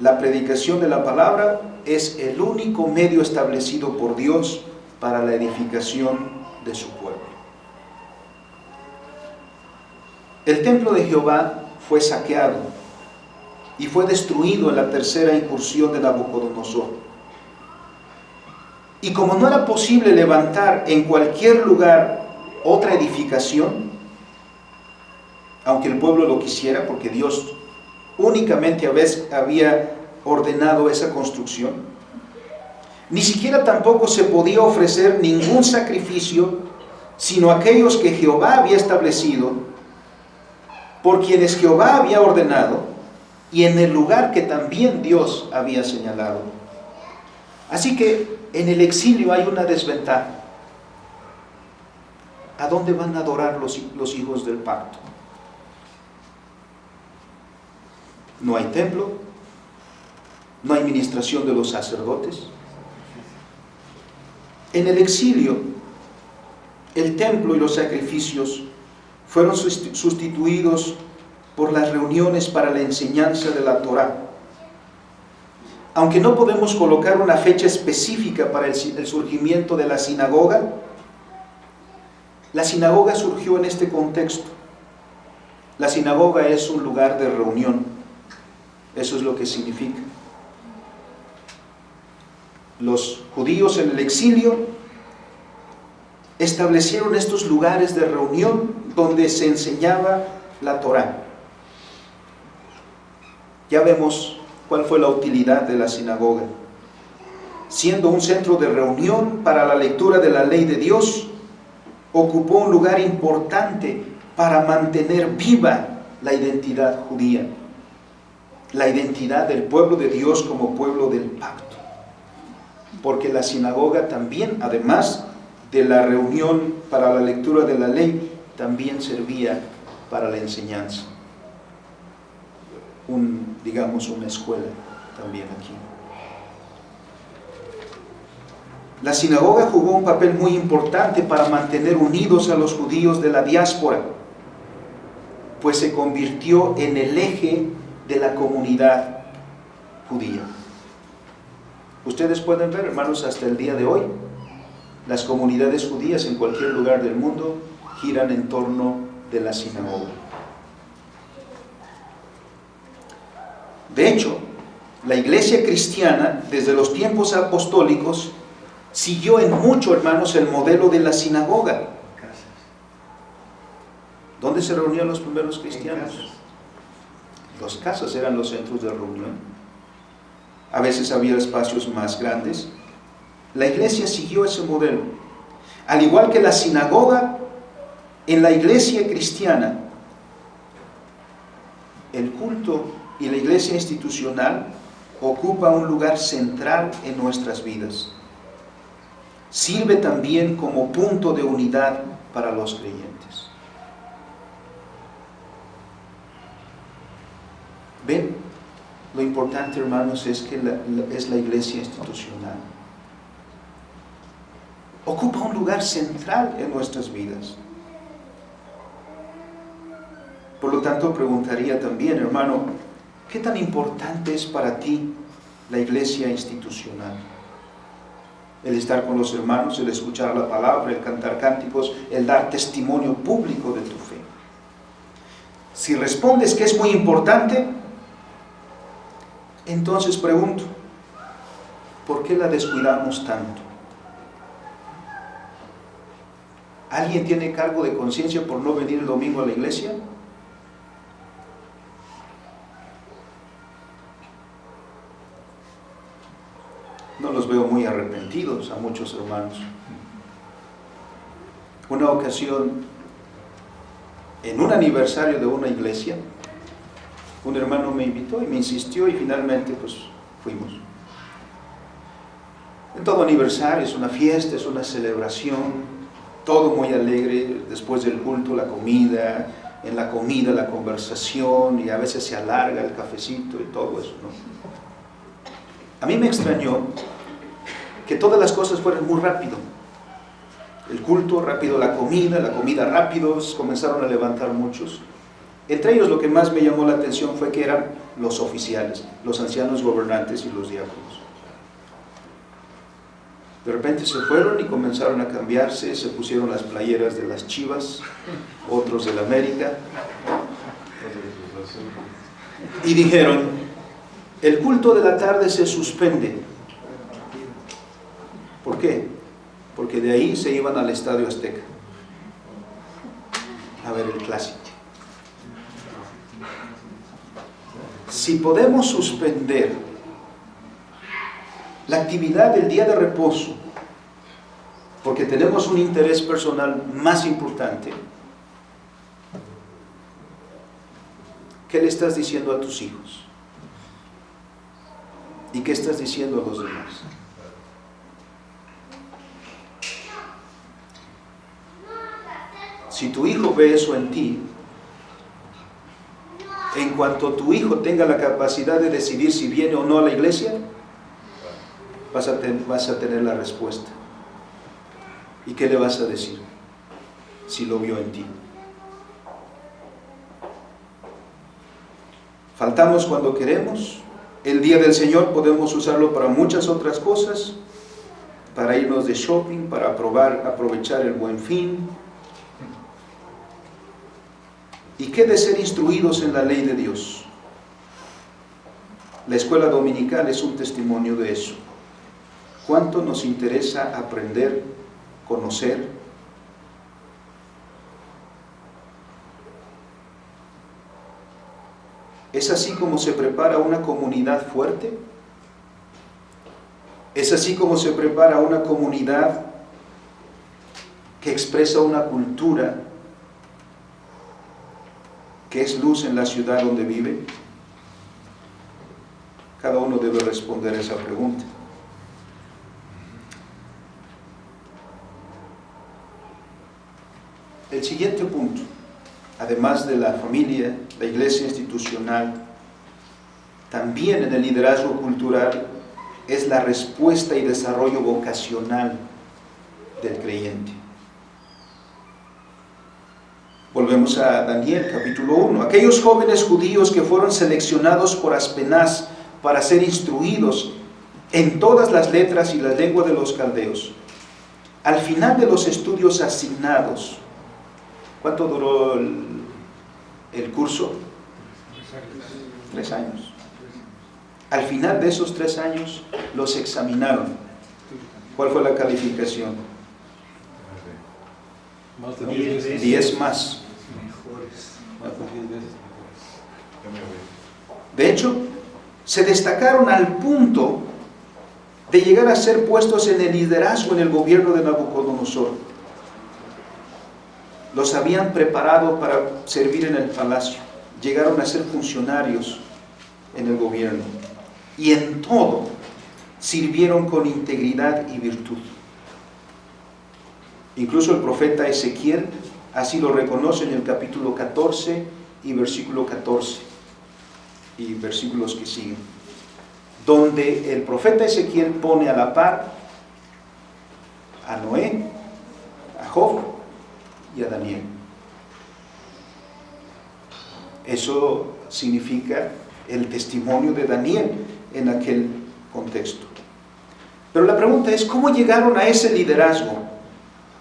la predicación de la palabra es el único medio establecido por Dios para la edificación de su pueblo. El templo de Jehová fue saqueado y fue destruido en la tercera incursión de Nabucodonosor. Y como no era posible levantar en cualquier lugar otra edificación, aunque el pueblo lo quisiera, porque Dios únicamente había ordenado esa construcción. Ni siquiera tampoco se podía ofrecer ningún sacrificio, sino aquellos que Jehová había establecido, por quienes Jehová había ordenado, y en el lugar que también Dios había señalado. Así que en el exilio hay una desventaja. ¿A dónde van a adorar los hijos del pacto? No hay templo, no hay ministración de los sacerdotes. En el exilio, el templo y los sacrificios fueron sustituidos por las reuniones para la enseñanza de la Torá. Aunque no podemos colocar una fecha específica para el surgimiento de la sinagoga surgió en este contexto. La sinagoga es un lugar de reunión. Eso es lo que significa. Los judíos en el exilio establecieron estos lugares de reunión donde se enseñaba la Torá. Ya vemos cuál fue la utilidad de la sinagoga. Siendo un centro de reunión para la lectura de la ley de Dios, ocupó un lugar importante para mantener viva la identidad judía, la identidad del pueblo de Dios como pueblo del pacto. Porque la sinagoga también, además de la reunión para la lectura de la ley, también servía para la enseñanza. Una escuela también aquí. La sinagoga jugó un papel muy importante para mantener unidos a los judíos de la diáspora, pues se convirtió en el eje de la comunidad judía. Ustedes pueden ver, hermanos, hasta el día de hoy, las comunidades judías en cualquier lugar del mundo giran en torno de la sinagoga. De hecho, la iglesia cristiana, desde los tiempos apostólicos, siguió en mucho, hermanos, el modelo de la sinagoga. ¿Dónde se reunían los primeros cristianos? Las casas eran los centros de reunión. A veces había espacios más grandes. La iglesia siguió ese modelo. Al igual que la sinagoga, en la iglesia cristiana, el culto y la iglesia institucional ocupa un lugar central en nuestras vidas. Sirve también como punto de unidad para los creyentes. ¿Ven? Lo importante, hermanos, es que es la iglesia institucional. Ocupa un lugar central en nuestras vidas. Por lo tanto, preguntaría también, hermano, ¿qué tan importante es para ti la iglesia institucional? El estar con los hermanos, el escuchar la palabra, el cantar cánticos, el dar testimonio público de tu fe. Si respondes que es muy importante, entonces pregunto, ¿por qué la descuidamos tanto? ¿Alguien tiene cargo de conciencia por no venir el domingo a la iglesia? No los veo muy arrepentidos a muchos hermanos. Una ocasión, en un aniversario de una iglesia, un hermano me invitó y me insistió y finalmente pues fuimos. En todo aniversario es una fiesta, es una celebración, todo muy alegre, después del culto la comida, en la comida la conversación y a veces se alarga el cafecito y todo eso, ¿no? A mí me extrañó que todas las cosas fueran muy rápido. El culto rápido, la comida rápido, comenzaron a levantar muchos. Entre ellos lo que más me llamó la atención fue que eran los oficiales, los ancianos gobernantes y los diáconos. De repente se fueron y comenzaron a cambiarse, se pusieron las playeras de las Chivas, otros del América, y dijeron, el culto de la tarde se suspende. ¿Por qué? Porque de ahí se iban al Estadio Azteca a ver el clásico. si podemos suspender la actividad del día de reposo porque tenemos un interés personal más importante, ¿qué le estás diciendo a tus hijos? ¿Y qué estás diciendo a los demás? Si tu hijo ve eso en ti, en cuanto tu hijo tenga la capacidad de decidir si viene o no a la iglesia, vas a tener la respuesta. ¿Y qué le vas a decir si lo vio en ti? Faltamos cuando queremos. El día del Señor podemos usarlo para muchas otras cosas, para irnos de shopping, para aprovechar el Buen Fin. ¿Y qué de ser instruidos en la ley de Dios? La escuela dominical es un testimonio de eso. ¿Cuánto nos interesa aprender, conocer? ¿Es así como se prepara una comunidad fuerte? ¿Es así como se prepara una comunidad que expresa una cultura que es luz en la ciudad donde vive? Cada uno debe responder a esa pregunta. El siguiente punto, además de la familia, la iglesia institucional, también en el liderazgo cultural, es la respuesta y desarrollo vocacional del creyente. Volvemos a Daniel, capítulo 1. Aquellos jóvenes judíos que fueron seleccionados por Aspenaz para ser instruidos en todas las letras y la lengua de los caldeos, al final de los estudios asignados, ¿cuánto duró el curso? 3 años. Al final de esos 3 años los examinaron. ¿Cuál fue la calificación? 10 más. De hecho, se destacaron al punto de llegar a ser puestos en el liderazgo en el gobierno de Nabucodonosor. Los habían preparado para servir en el palacio. Llegaron a ser funcionarios en el gobierno. Y en todo sirvieron con integridad y virtud. Incluso el profeta Ezequiel así lo reconoce en el capítulo 14 y versículo 14 y versículos que siguen, donde el profeta Ezequiel pone a la par a Noé, a Job y a Daniel. Eso significa el testimonio de Daniel en aquel contexto. Pero la pregunta es, ¿cómo llegaron a ese liderazgo?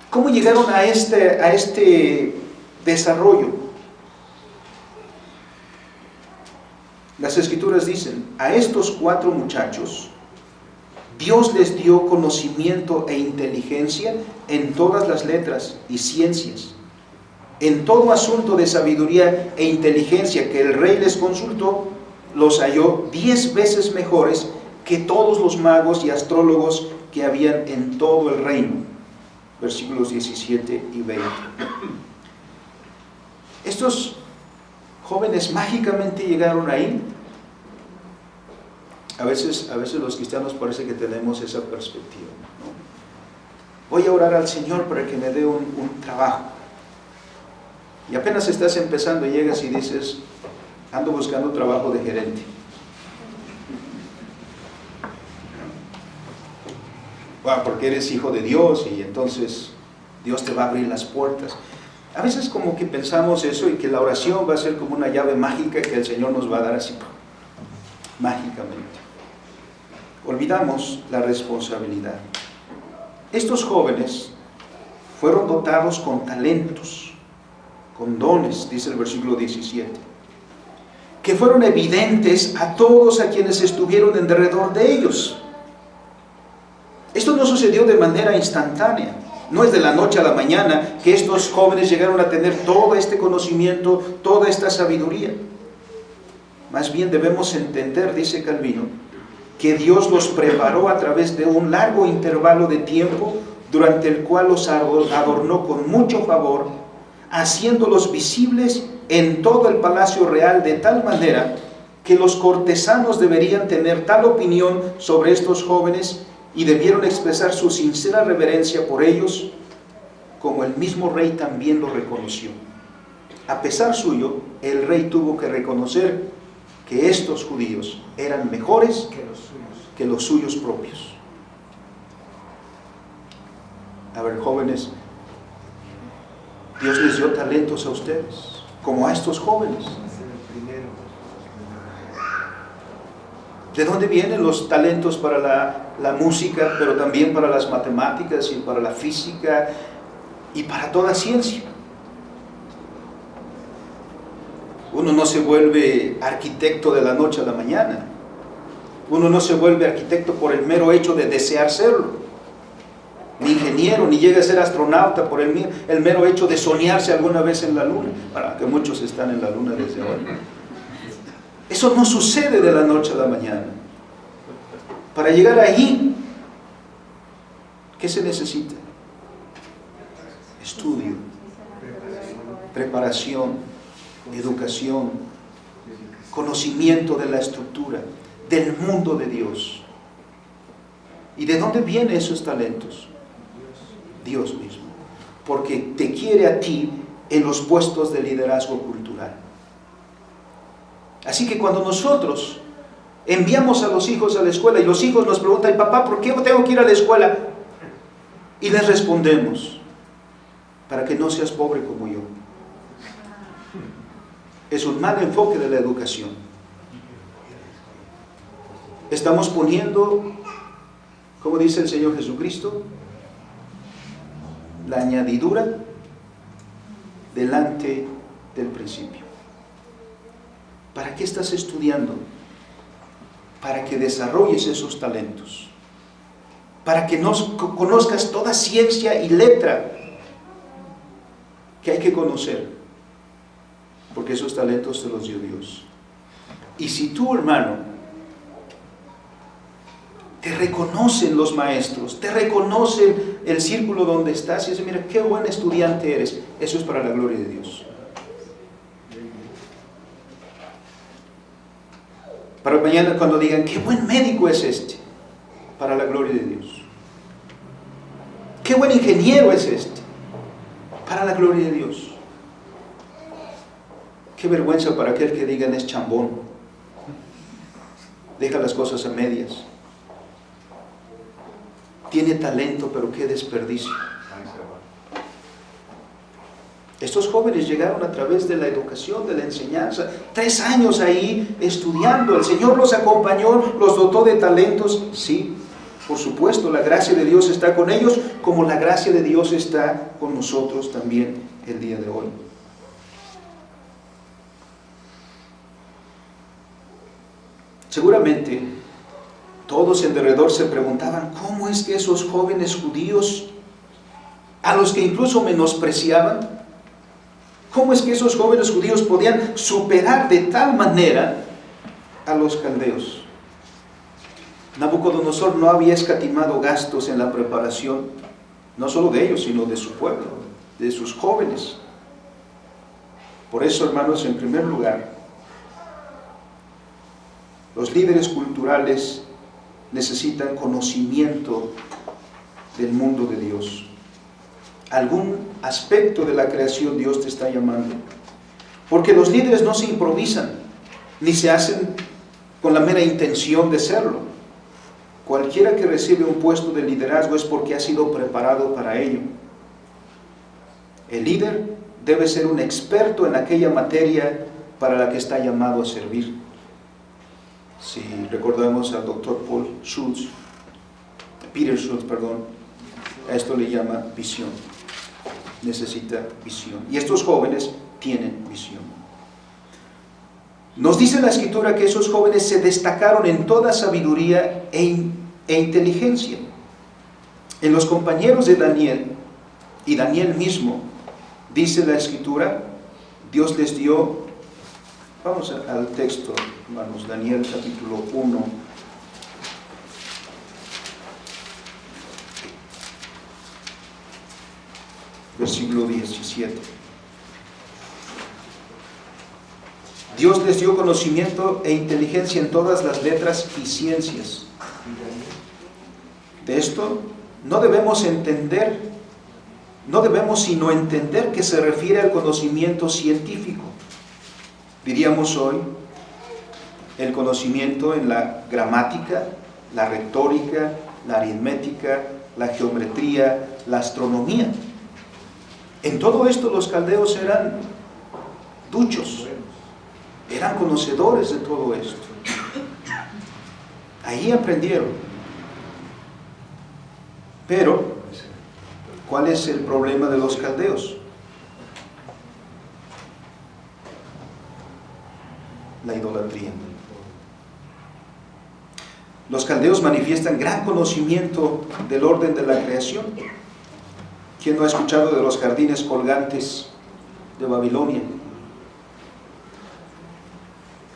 ¿Cómo llegaron a este desarrollo? Las Escrituras dicen, a estos 4 muchachos, Dios les dio conocimiento e inteligencia en todas las letras y ciencias. En todo asunto de sabiduría e inteligencia que el rey les consultó, los halló 10 veces mejores que todos los magos y astrólogos que habían en todo el reino. Versículos 17 y 20. Estos jóvenes mágicamente llegaron ahí. A veces los cristianos parece que tenemos esa perspectiva, ¿no? Voy a orar al Señor para que me dé un trabajo. Y apenas estás empezando, llegas y dices, ando buscando trabajo de gerente. Bueno, porque eres hijo de Dios y entonces Dios te va a abrir las puertas. A veces como que pensamos eso y que la oración va a ser como una llave mágica que el Señor nos va a dar así, mágicamente. Olvidamos la responsabilidad. Estos jóvenes fueron dotados con talentos, con dones, dice el versículo 17, que fueron evidentes a todos a quienes estuvieron en derredor de ellos. Esto no sucedió de manera instantánea. No es de la noche a la mañana que estos jóvenes llegaron a tener todo este conocimiento, toda esta sabiduría. Más bien debemos entender, dice Calvino, que Dios los preparó a través de un largo intervalo de tiempo durante el cual los adornó con mucho favor, haciéndolos visibles en todo el palacio real de tal manera que los cortesanos deberían tener tal opinión sobre estos jóvenes y debieron expresar su sincera reverencia por ellos, como el mismo rey también lo reconoció. A pesar suyo, el rey tuvo que reconocer que estos judíos eran mejores que los suyos propios. A ver, jóvenes, Dios les dio talentos a ustedes, como a estos jóvenes. ¿De dónde vienen los talentos para la música, pero también para las matemáticas y para la física y para toda ciencia? Uno no se vuelve arquitecto de la noche a la mañana. Uno no se vuelve arquitecto por el mero hecho de desear serlo, ni ingeniero, ni llega a ser astronauta por el mero hecho de soñarse alguna vez en la luna, para que muchos están en la luna desde hoy. Eso no sucede de la noche a la mañana. Para llegar allí, ¿qué se necesita? Estudio, preparación, educación, conocimiento de la estructura, del mundo de Dios. ¿Y de dónde vienen esos talentos? Dios mismo. Porque te quiere a ti en los puestos de liderazgo cultural. Así que cuando nosotros enviamos a los hijos a la escuela y los hijos nos preguntan, papá, ¿por qué tengo que ir a la escuela? Y les respondemos, para que no seas pobre como yo. Es un mal enfoque de la educación. Estamos poniendo, como dice el Señor Jesucristo, la añadidura delante del principio. ¿Para qué estás estudiando? Para que desarrolles esos talentos, para que conozcas toda ciencia y letra que hay que conocer, porque esos talentos te los dio Dios. Y si tú, hermano, te reconocen los maestros, te reconocen el círculo donde estás y dicen, mira, qué buen estudiante eres, eso es para la gloria de Dios. Para mañana cuando digan, qué buen médico es este, para la gloria de Dios. Qué buen ingeniero es este, para la gloria de Dios. Qué vergüenza para aquel que digan es chambón, deja las cosas a medias. Tiene talento, pero qué desperdicio. Estos jóvenes llegaron a través de la educación, de la enseñanza, 3 años ahí estudiando. El Señor los acompañó, los dotó de talentos. Sí, por supuesto, la gracia de Dios está con ellos, como la gracia de Dios está con nosotros también el día de hoy. Seguramente todos en derredor se preguntaban, ¿cómo es que esos jóvenes judíos, a los que incluso menospreciaban, cómo es que esos jóvenes judíos podían superar de tal manera a los caldeos? Nabucodonosor no había escatimado gastos en la preparación, no solo de ellos, sino de su pueblo, de sus jóvenes. Por eso, hermanos, en primer lugar, los líderes culturales necesitan conocimiento del mundo de Dios. Algún aspecto de la creación Dios te está llamando. Porque los líderes no se improvisan, ni se hacen con la mera intención de serlo. Cualquiera que recibe un puesto de liderazgo es porque ha sido preparado para ello. El líder debe ser un experto en aquella materia para la que está llamado a servir. Si recordamos al doctor Peter Schultz, a esto le llama visión. Necesita visión. Y estos jóvenes tienen visión. Nos dice la Escritura que esos jóvenes se destacaron en toda sabiduría e inteligencia. En los compañeros de Daniel, y Daniel mismo, dice la Escritura, Dios les dio Vamos al texto, hermanos, Daniel capítulo 1. Versículo 17. Dios les dio conocimiento e inteligencia en todas las letras y ciencias. De esto no debemos sino entender que se refiere al conocimiento científico. Diríamos hoy, el conocimiento en la gramática, la retórica, la aritmética, la geometría, la astronomía. En todo esto los caldeos eran duchos, eran conocedores de todo esto. Ahí aprendieron. Pero, ¿cuál es el problema de los caldeos? La idolatría. Los caldeos manifiestan gran conocimiento del orden de la creación. ¿Quién no ha escuchado de los jardines colgantes de Babilonia?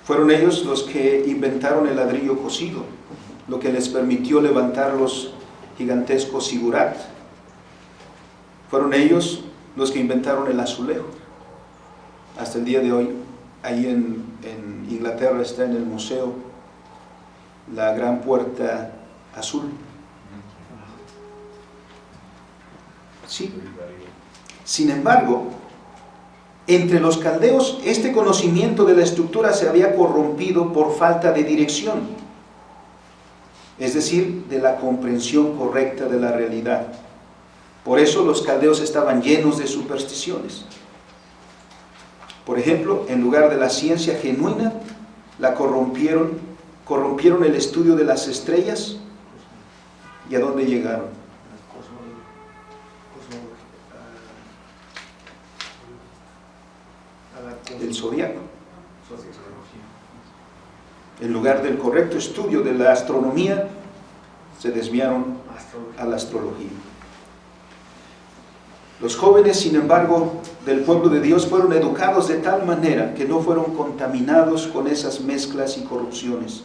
Fueron ellos los que inventaron el ladrillo cocido, lo que les permitió levantar los gigantescos zigurat. Fueron ellos los que inventaron el azulejo. Hasta el día de hoy, ahí en Inglaterra está en el museo la gran puerta azul. Sí. Sin embargo, entre los caldeos este conocimiento de la estructura se había corrompido por falta de dirección, es decir, de la comprensión correcta de la realidad. Por eso los caldeos estaban llenos de supersticiones. Por ejemplo, en lugar de la ciencia genuina, la corrompieron el estudio de las estrellas. ¿Y a dónde llegaron? El zodiaco. En lugar del correcto estudio de la astronomía, se desviaron a la astrología. Los jóvenes, sin embargo, del pueblo de Dios fueron educados de tal manera que no fueron contaminados con esas mezclas y corrupciones.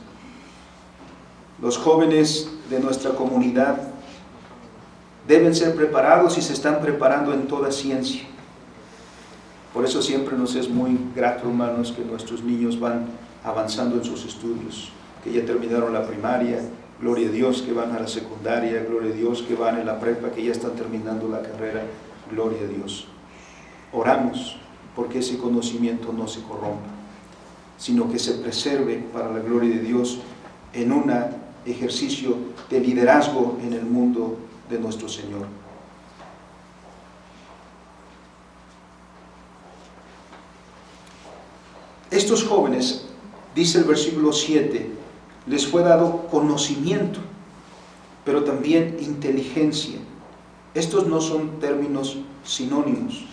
Los jóvenes de nuestra comunidad deben ser preparados y se están preparando en toda ciencia. Por eso siempre nos es muy grato, hermanos, que nuestros niños van avanzando en sus estudios, que ya terminaron la primaria, gloria a Dios, que van a la secundaria, gloria a Dios, que van en la prepa, que ya están terminando la carrera, gloria a Dios. Oramos porque ese conocimiento no se corrompa, sino que se preserve para la gloria de Dios en un ejercicio de liderazgo en el mundo de nuestro Señor. Estos jóvenes, dice el versículo 7, les fue dado conocimiento, pero también inteligencia. Estos no son términos sinónimos.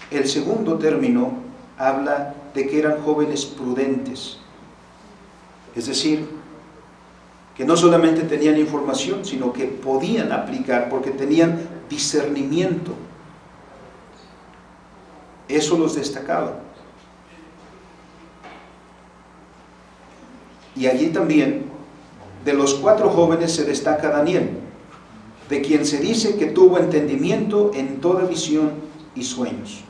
El segundo término habla de que eran jóvenes prudentes, es decir, que no solamente tenían información, sino que podían aplicar porque tenían discernimiento. Eso los destacaba. Y allí también, de los 4 jóvenes se destaca Daniel, de quien se dice que tuvo entendimiento en toda visión y sueños.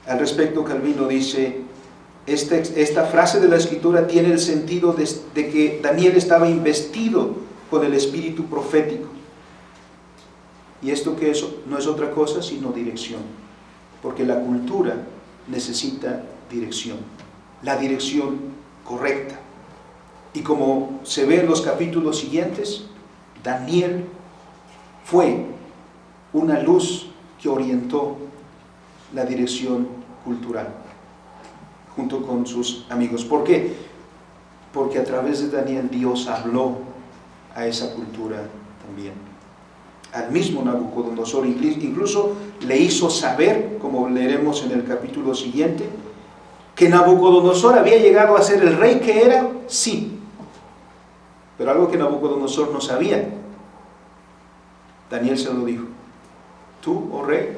Al respecto, Calvino dice, esta frase de la Escritura tiene el sentido de que Daniel estaba investido con el espíritu profético. Y esto que no es otra cosa sino dirección, porque la cultura necesita dirección, la dirección correcta. Y como se ve en los capítulos siguientes, Daniel fue una luz que orientó la dirección cultural junto con sus amigos. ¿Por qué? Porque a través de Daniel Dios habló a esa cultura también. Al mismo Nabucodonosor incluso le hizo saber, como leeremos en el capítulo siguiente, que Nabucodonosor había llegado a ser el rey que era, sí. Pero algo que Nabucodonosor no sabía, Daniel se lo dijo. Tú, oh rey,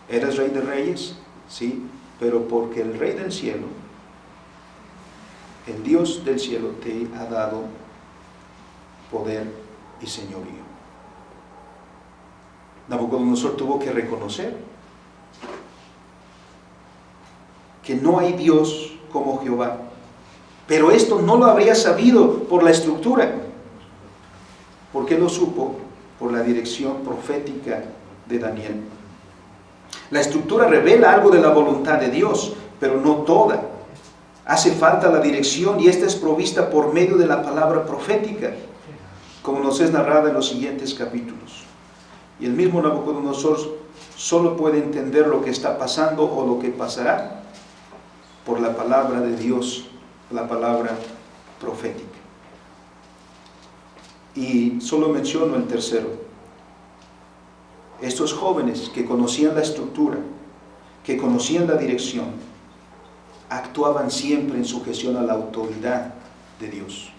eres rey de reyes, sí, pero porque el rey del cielo el Dios del cielo te ha dado poder y señorío. Nabucodonosor tuvo que reconocer que no hay Dios como Jehová, pero esto no lo habría sabido por la estructura. ¿Por qué lo supo? Por la dirección profética de Daniel. La estructura revela algo de la voluntad de Dios, pero no toda. Hace falta la dirección y esta es provista por medio de la palabra profética, como nos es narrada en los siguientes capítulos. Y el mismo Nabucodonosor solo puede entender lo que está pasando o lo que pasará por la palabra de Dios, la palabra profética. Y solo menciono el tercero. Estos jóvenes que conocían la estructura, que conocían la dirección, actuaban siempre en sujeción a la autoridad de Dios.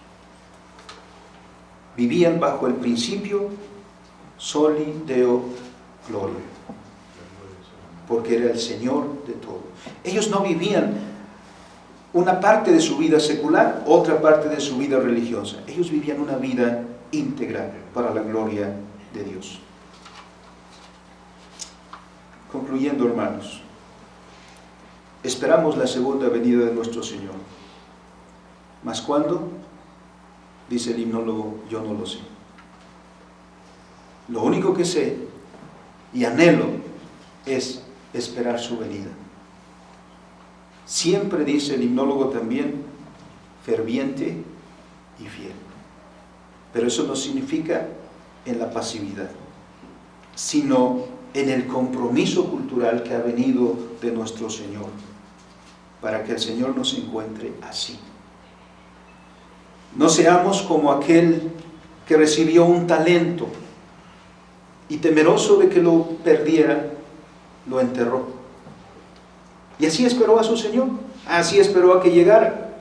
Vivían bajo el principio Soli Deo Gloria, porque era el Señor de todo. Ellos no vivían una parte de su vida secular, otra parte de su vida religiosa. Ellos vivían una vida íntegra para la gloria de Dios. Concluyendo, hermanos, esperamos la segunda venida de nuestro Señor. ¿Mas cuándo? Dice el himnólogo, yo no lo sé. Lo único que sé y anhelo es esperar su venida. Siempre, dice el himnólogo también, ferviente y fiel. Pero eso no significa en la pasividad, sino en el compromiso cultural que ha venido de nuestro Señor, para que el Señor nos encuentre así. No seamos como aquel que recibió un talento y temeroso de que lo perdiera, lo enterró. Y así esperó a su Señor, así esperó a que llegara.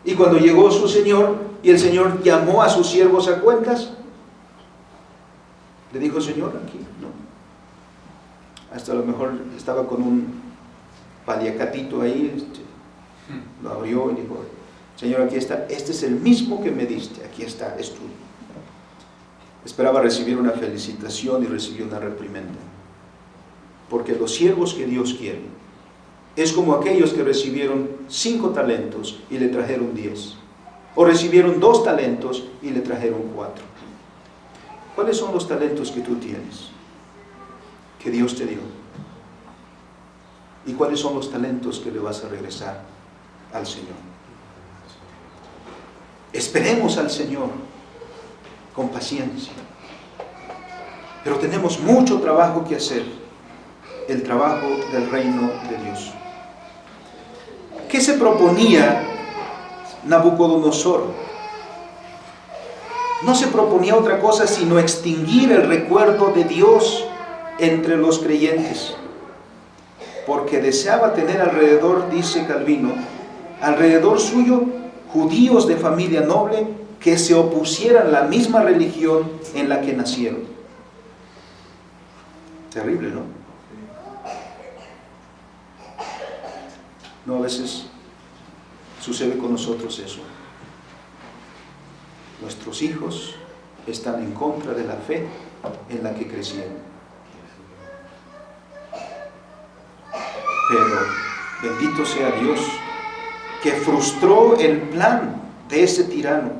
Y cuando llegó su Señor y el Señor llamó a sus siervos a cuentas, le dijo, Señor, aquí no. Hasta a lo mejor estaba con un paliacatito ahí, lo abrió y dijo, Señor, aquí está, este es el mismo que me diste, aquí está, es tuyo. Esperaba recibir una felicitación y recibió una reprimenda. Porque los siervos que Dios quiere es como aquellos que recibieron 5 talentos y le trajeron 10. O recibieron 2 talentos y le trajeron 4. ¿Cuáles son los talentos que tú tienes? Que Dios te dio. ¿Y cuáles son los talentos que le vas a regresar al Señor? Esperemos al Señor con paciencia. Pero tenemos mucho trabajo que hacer. El trabajo del reino de Dios. ¿Qué se proponía Nabucodonosor? No se proponía otra cosa sino extinguir el recuerdo de Dios entre los creyentes, porque deseaba tener alrededor, dice Calvino, alrededor suyo judíos de familia noble que se opusieran a la misma religión en la que nacieron. Terrible, ¿no? No, a veces sucede con nosotros eso. Nuestros hijos están en contra de la fe en la que crecieron. Pero bendito sea Dios que frustró el plan de ese tirano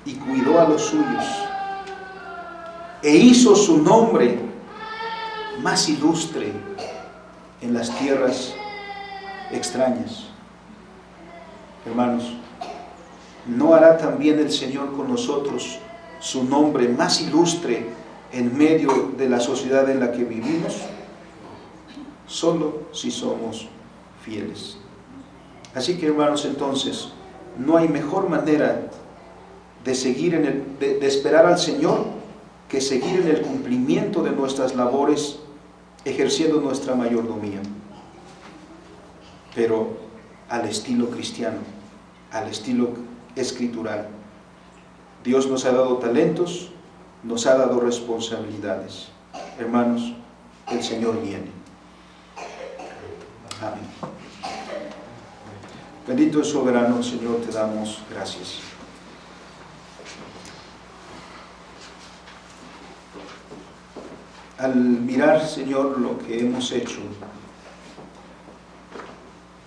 y cuidó a los suyos e hizo su nombre más ilustre en las tierras extrañas. Hermanos, ¿no hará también el Señor con nosotros su nombre más ilustre en medio de la sociedad en la que vivimos? Solo si somos fieles. Así que, hermanos, entonces, no hay mejor manera de seguir de esperar al Señor que seguir en el cumplimiento de nuestras labores, ejerciendo nuestra mayordomía, pero al estilo cristiano, al estilo escritural. Dios nos ha dado talentos, nos ha dado responsabilidades. Hermanos, el Señor viene. Amén. Bendito y soberano Señor, te damos gracias. Al mirar, Señor, lo que hemos hecho,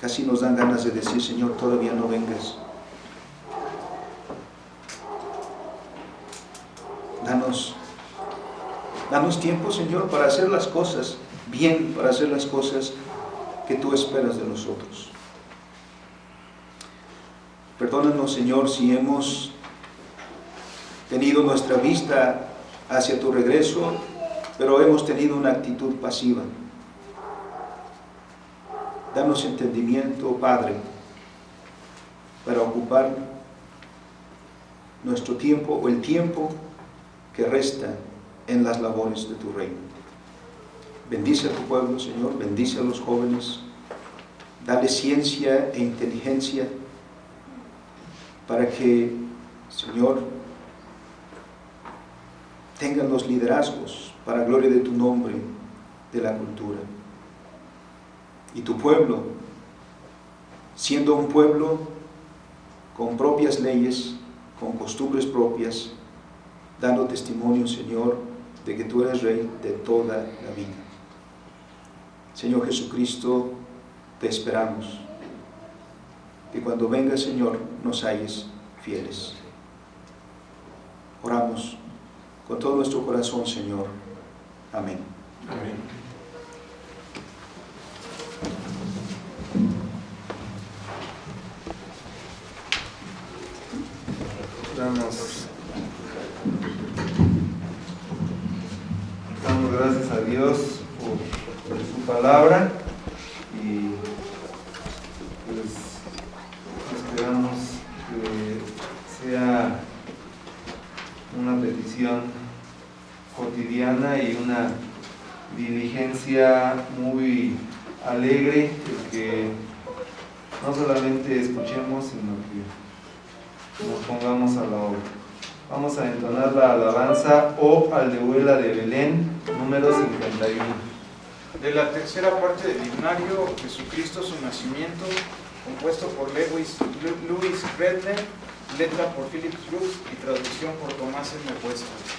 casi nos dan ganas de decir, Señor, todavía no vengas. Danos tiempo, Señor, para hacer las cosas bien, para hacer las cosas que tú esperas de nosotros. Perdónanos, Señor, si hemos tenido nuestra vista hacia tu regreso, pero hemos tenido una actitud pasiva. Danos entendimiento, Padre, para ocupar nuestro tiempo o el tiempo que resta en las labores de tu reino. Bendice a tu pueblo, Señor, bendice a los jóvenes, dale ciencia e inteligencia para que, Señor, tengan los liderazgos para gloria de tu nombre, de la cultura. Y tu pueblo, siendo un pueblo con propias leyes, con costumbres propias, dando testimonio, Señor, de que tú eres Rey de toda la vida. Señor Jesucristo, te esperamos. Que cuando vengas, Señor, nos halles fieles. Oramos con todo nuestro corazón, Señor. Amén.
Amén.
Damos gracias a Dios por su palabra y pues esperamos que sea una petición cotidiana y una diligencia muy alegre, el que no solamente escuchemos, sino que nos pongamos a la obra. Vamos a entonar la alabanza O Aldehuela de Belén, número 51.
De la tercera parte del himnario, Jesucristo, su nacimiento, compuesto por Louis Redner, letra por Philip Cruz y traducción por Tomás M. Weston.